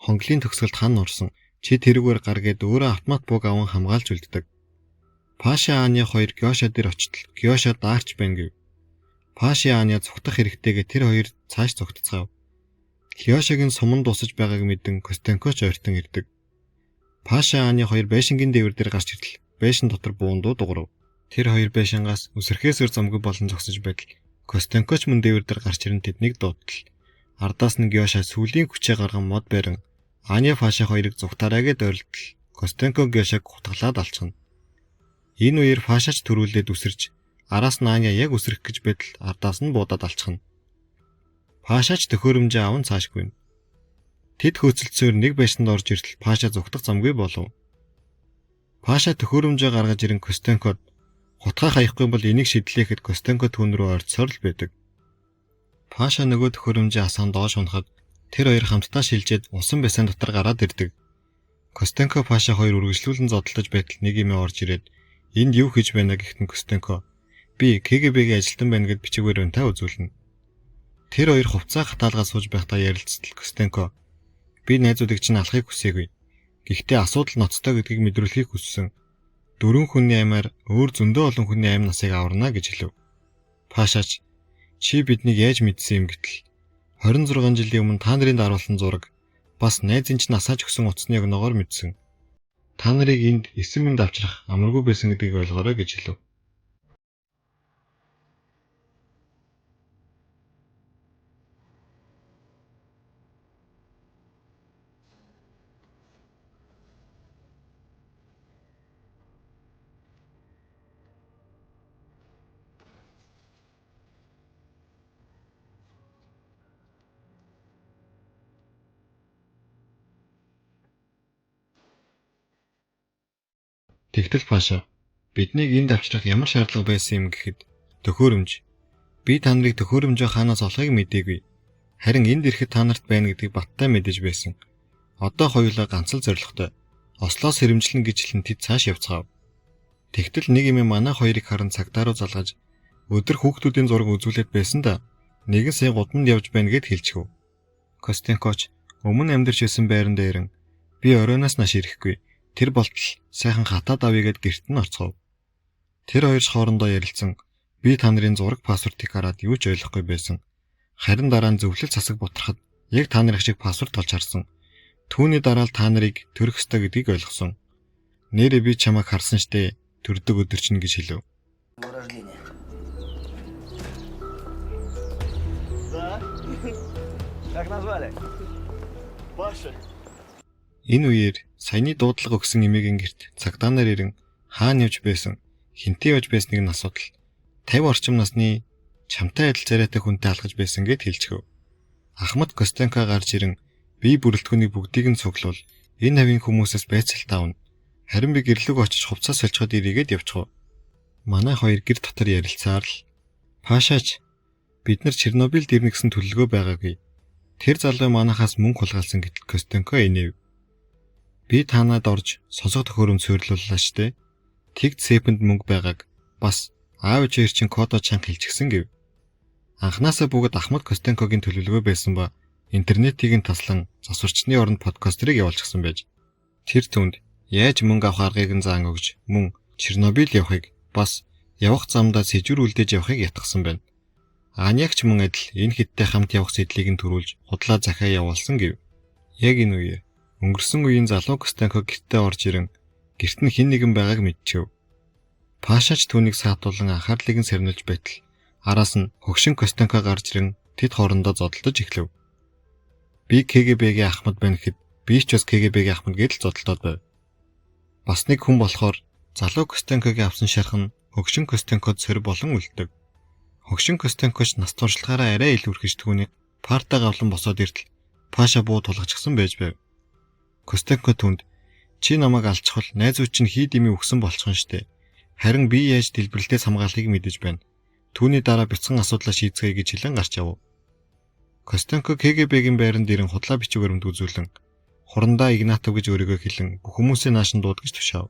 хонглын төгсгөлд хан нурсан. Чи тэрүүгээр гаргээд өөрөө автомат бууг аван хамгаалж үлддэг. Паша Аня хоёр Гёша дээр очтол Гёша даарч байна гэв. Паша Аня зүгтах хэрэгтэйгээ тэр хоёр цааш зүгтцгаав. Лёшагийн суман дусаж байгааг мэдэн Костенко ч ойртон ирдэг. Паша Аня хоёр байшингийн дээвэр дээр гарч иртэл байшин дотор буундуу дуурав. Тэр хоёр байшингаас үсрэхээс өр замгүй болон зогсож байтал Костенко ч мөн дээвэр дээр гарч ирэн тэднийг дуудтал. Ардаас нь Гёша сүлийн хүчээ гарган мод барин Аня Паша хоёрыг зүгтараагээ дойрлтол Костенко Гёшаг гутглаад алчна. Энэ үеэр Пашач төрүүлээд үсэрч араас нь Аня яг үсрэх гэж байтал ардаас нь буудаад алчна. Пашач төхөөрөмжөө аван цаашгүй. Тэд хөөцөлдсөөр нэг байшинд орж иртэл Паша зүгтах замгүй болов. Паша төхөөрөмжөө гаргаж ирэн Костенкод хутгаа хаяхгүй бол энийг шидлэхэд Костенко түүн рүү ойрцоор л байдаг. Паша нөгөө төхөөрөмжөө асаан доош унахад тэр хоёр хамтдаа шилжээд усан бассейн дотор гараад ирдэг. Костенко Паша хоёр үргэлжлүүлэн зодтолж байтал нэг юм орж ирээд энд юу хийж байна гэхтэн Костенко би КГБ-гийн ажилтан байна гэд бичгээр өнтөө үзүүлнэ. Тэр хоёр хувцас хатаалгаа сууж байхдаа ярилцтал Костенко би найзуудыг чинь алахыг хүсээгүй. Гэхдээ асуудал ноцтой гэдгийг мэдрүүлэхийг хүссэн. 4 хүний аймаар өөр зөндөө олон хүний айм насыг аварна гэж хэлв. Пашач чи биднийг яаж мэдсэн юм гэтэл 26 жилийн өмнө та нарын даруулсан зураг бас найзын чинь насааж өгсөн утасны өгнөгөөр мэдсэн. Та нарыг энд эсэм мэнд авчрах амаргүй байсан гэдгийг ойлгоорой гэж хэлв. Тэгтэл Паша биднийг энд авчрах ямар шаардлага байсан юм гэхэд төхөөрөмж. Би та нарыг төхөөрөмжөө хаанаас олохыг мэдээгүй. Харин энд ирэхэд та нарт байна гэдгийг баттай мэдэж байсан. Одоо хоёулаа ганц л зоригтой. Ослоос хэрэмжлэн гэж хэлэн тэд цааш явцгаав. Тэгтэл нэг юм манай хоёрыг харан цагдаа руу залгаж өдөр хүүхдүүдийн зураг үзүүлээд байсан да. Нэгэн сая гудамд явж байна гэд хэлчихв. Костенкоч өмнө амьдарч байсан байран дээрэн би оройноос нааш ирэхгүй. Тэр болтол сайхан хатаад авъя гэд гэрт нь орцгов. Тэр хоёр хоорондоо ярилцсан. Би та нарын зураг пассвортыг хараад юу ч ойлгохгүй байсан. Харин дараа нь зөвлөл засаг бутрахад яг та нарын шиг пассворт олж харсан. Түүний дараа л та нарыг төрөх ёстой гэдгийг ойлгосон. Нэрээ би чамайг харсан штэ. Төрдөг өдөр чинь гэж хэлв. Как назвали? Паша. Энэ үеэр саяны дуудлага өгсөн эмээгийн гэрт цагдаа нар ирэн хаана явж байсан, хинтээ явж байсныг нь асуудал. 50 орчим насны чамтай адил царайтай хүнтэй алхаж байсан гэд хэлчихв. Ахмад Костенко гарч ирэн бие бүрэлдэхүүнийг бүгдийг нь цуглуул. Энэ хавийн хүмүүсээс байцаалт авна. Харин би гэрлэг очиж хувцас солиход ирээгээд явчихв. Манай хоёр гэр дотор ярилцаар л Пашач бид нар Чернобыльд ирнэ гэсэн төлөвлөгөө байгаагүй. Тэр залуу манахаас мөнгө хулгайлсан гэтэл Костенко инэв. Би танад орж сонсох төхөөрөмж суйрлууллаа штэ. Тэгд сэпэнд мөнгө байгааг бас аав ээжээр чинь кодо чанга хэлчихсэн гэв. Анхнаасаа бүгд Ахмад Костенкогийн төлөвлөгөө байсан ба интернетийг нь таслан засварчны оронд подкастерыг явуулчихсан байж. Тэр түнд яаж мөнгө авах аргыг нь заан өгж мөн Чернобыль явахыг бас явах замдаа сэжүр үлдээж явахыг ятгсан байна. Анягч мөн адил энэ хиттэй хамт явах сэдлийг нь төрүүлж худлаа захиа явуулсан гэв. Яг энэ үе өнгөрсөн үеийн залуу Костенко гэртээ орж ирэн гэрт нь хэн нэгэн байгааг мэдчихв. Пашач түүнийг саатуулан анхаарлыг нь сарниулж байтал араас нь хөгшин Костенко гарч ирэн тэд хоорондоо зодтолдож эхлэв. Би КГБ-гийн ахмад байна гэхэд би ч бас КГБ-гийн ахмад гэдэл зодтолтоод байв. Бас нэг хүн болохоор залуу Костенкогийн авсан шархан хөгшин Костенкод сөр болон үлддэг. Хөгшин Костенкоч нас туршлагаараа арай илүү өрхөж түүнийг партаа гавлан босоод иртэл Паша буу тулгачихсан байж байв. Костенко түнд чи намайг алчхал найзууд чинь хий дими өгсөн болчихно штэ. Харин би яаж дэлбэрэлтээс хамгаалахыг мэдэж байна. Түүний дараа бяцхан асуудлаа шийдэцгээе гэж хэлэн гарч яв. Костенко КГБ-гийн байранд ирэн худлаа бичиг баримт үзүүлэн хурандаа Игнатов гэж өөрийгөө хэлэн бүх хүмүүсийн наашин дуудаж тушаав.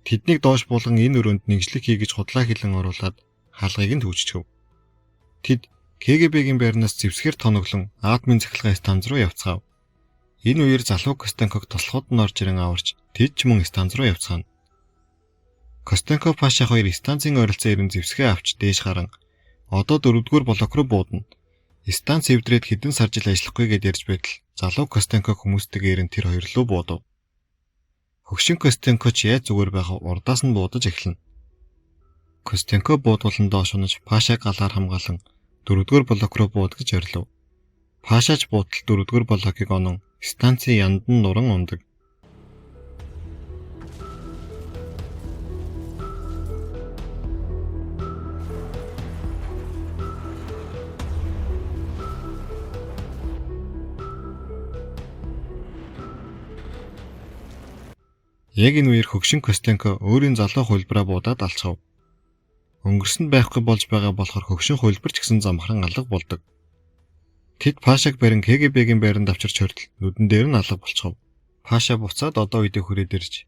Тэднийг доош буулган энэ өрөөнд нэгжлэг хий гэж худлаа хэлэн оруулаад хаалгыг нь төвччихв. Тэд КГБ-гийн байрнаас зэвсгэр тоноглон админ захилгаан станц руу явцгаав. Энэ үеэр залуу Костенког тослоход нь орж ирэн аварч тэд ч мөн станц руу явцгаана. Костенко Паша хоёр станцын ойролцоо ирэн зэвсгээ авч дээш харан одоо 4-р блок руу буудана. Станц эвдрээд хэдэн сар жил ажиллахгүй гэдээ ярьж байтал залуу Костенко хүмүүстэйгээ ирэн тэр хоёр руу буудав. Хөгшин Костенко ч яаж зүгээр байхав урдаас нь буудаж эхэлнэ. Костенко буудуулан доош унаж Пашаг галаар хамгаалan 4-р блок руу бууд гэж орилов. Пашаач буудал 4-р блокийг онон станцын янд нь нуран ундаг. Яг энэ үеэр хөгшин Костенко өөрийн залуу хөлбраа буудаад алчхав. Өнгөрсөнд байхгүй болж байгаа болохоор хөгшин хөлбөрч гэсэн замхран алга болдог. Тэд Пашаг барин КГБ-гийн байранд авчирч хордол нүдэн дээр нь алга болчихов. Паша буцаад одоо үедээ хүрээд ирж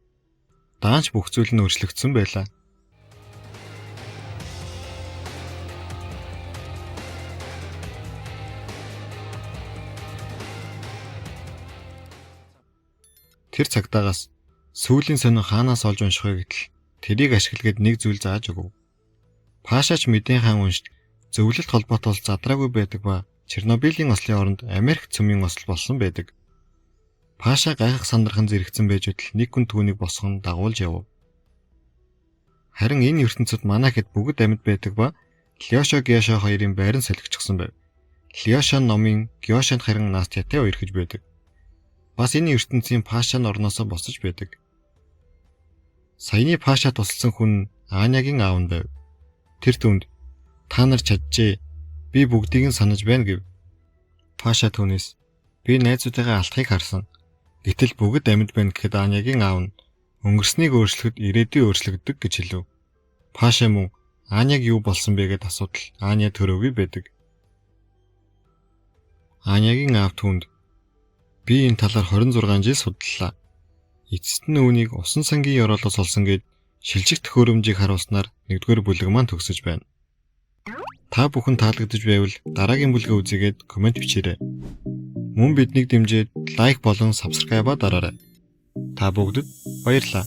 даанч бүх зүйл нь өөрчлөгдсөн байлаа. Тэр цагтаагаас сүүлийн сонин хаанаас олж унших вэ гэтэл тэрийг ашигладаг нэг зүйл зааж өгөв. Пашаач мэдэн хаан уншид зөвлөлт холбоотой задраагүй байдаг ба Чернобылийн ослын оронд Америк цөмийн осол болсон байдаг. Паша гайхах сандрахын зэрэгцэн байж байтал нэг хүн түүнийг босгон дагуулж яв. Харин энэ ертөнцид манай хэд бүгд амьд байдаг ба Лёшо Гёшо хоёрын байран солигчсон байв. Лёшо номын Гёшонд харин Настятай хоёр гэж байдаг. Бас энэ ертөнцийн Пашаны орноосоо босож байдаг. Саяны Паша тусалсан хүн Анягийн аав нь байв. Тэр түнд та нар чаджээ. Би бүгдийг нь санаж байна гэв. Паша түүнээс би найзуудыгаа алдахыг харсан. Гэтэл бүгд амьд байна гэхэд Анягийн аав нь өнгөрснийг өөрчлөхөд ирээдүйн өөрчлөгддөг гэж хэлв. Паша мөн Аняг юу болсон бэ гэд асуудал Аня төрөөгүй байдаг. Анягийн аав түнд би энэ талаар 26 жил судаллаа. Эцэст нь үүнийг усан сангийн ёроолоос олсон гэд шилжих төхөөрөмжийг харуулснаар 1-р бүлэг маань төгсөж байна. Та бүхэн таалагдж байвал дараагийн бүлгээ үзьгээд комент бичээрэй. Мөн биднийг дэмжиж лайк болон сабскрайбаа дараарай. Та бүгдэд баярлалаа.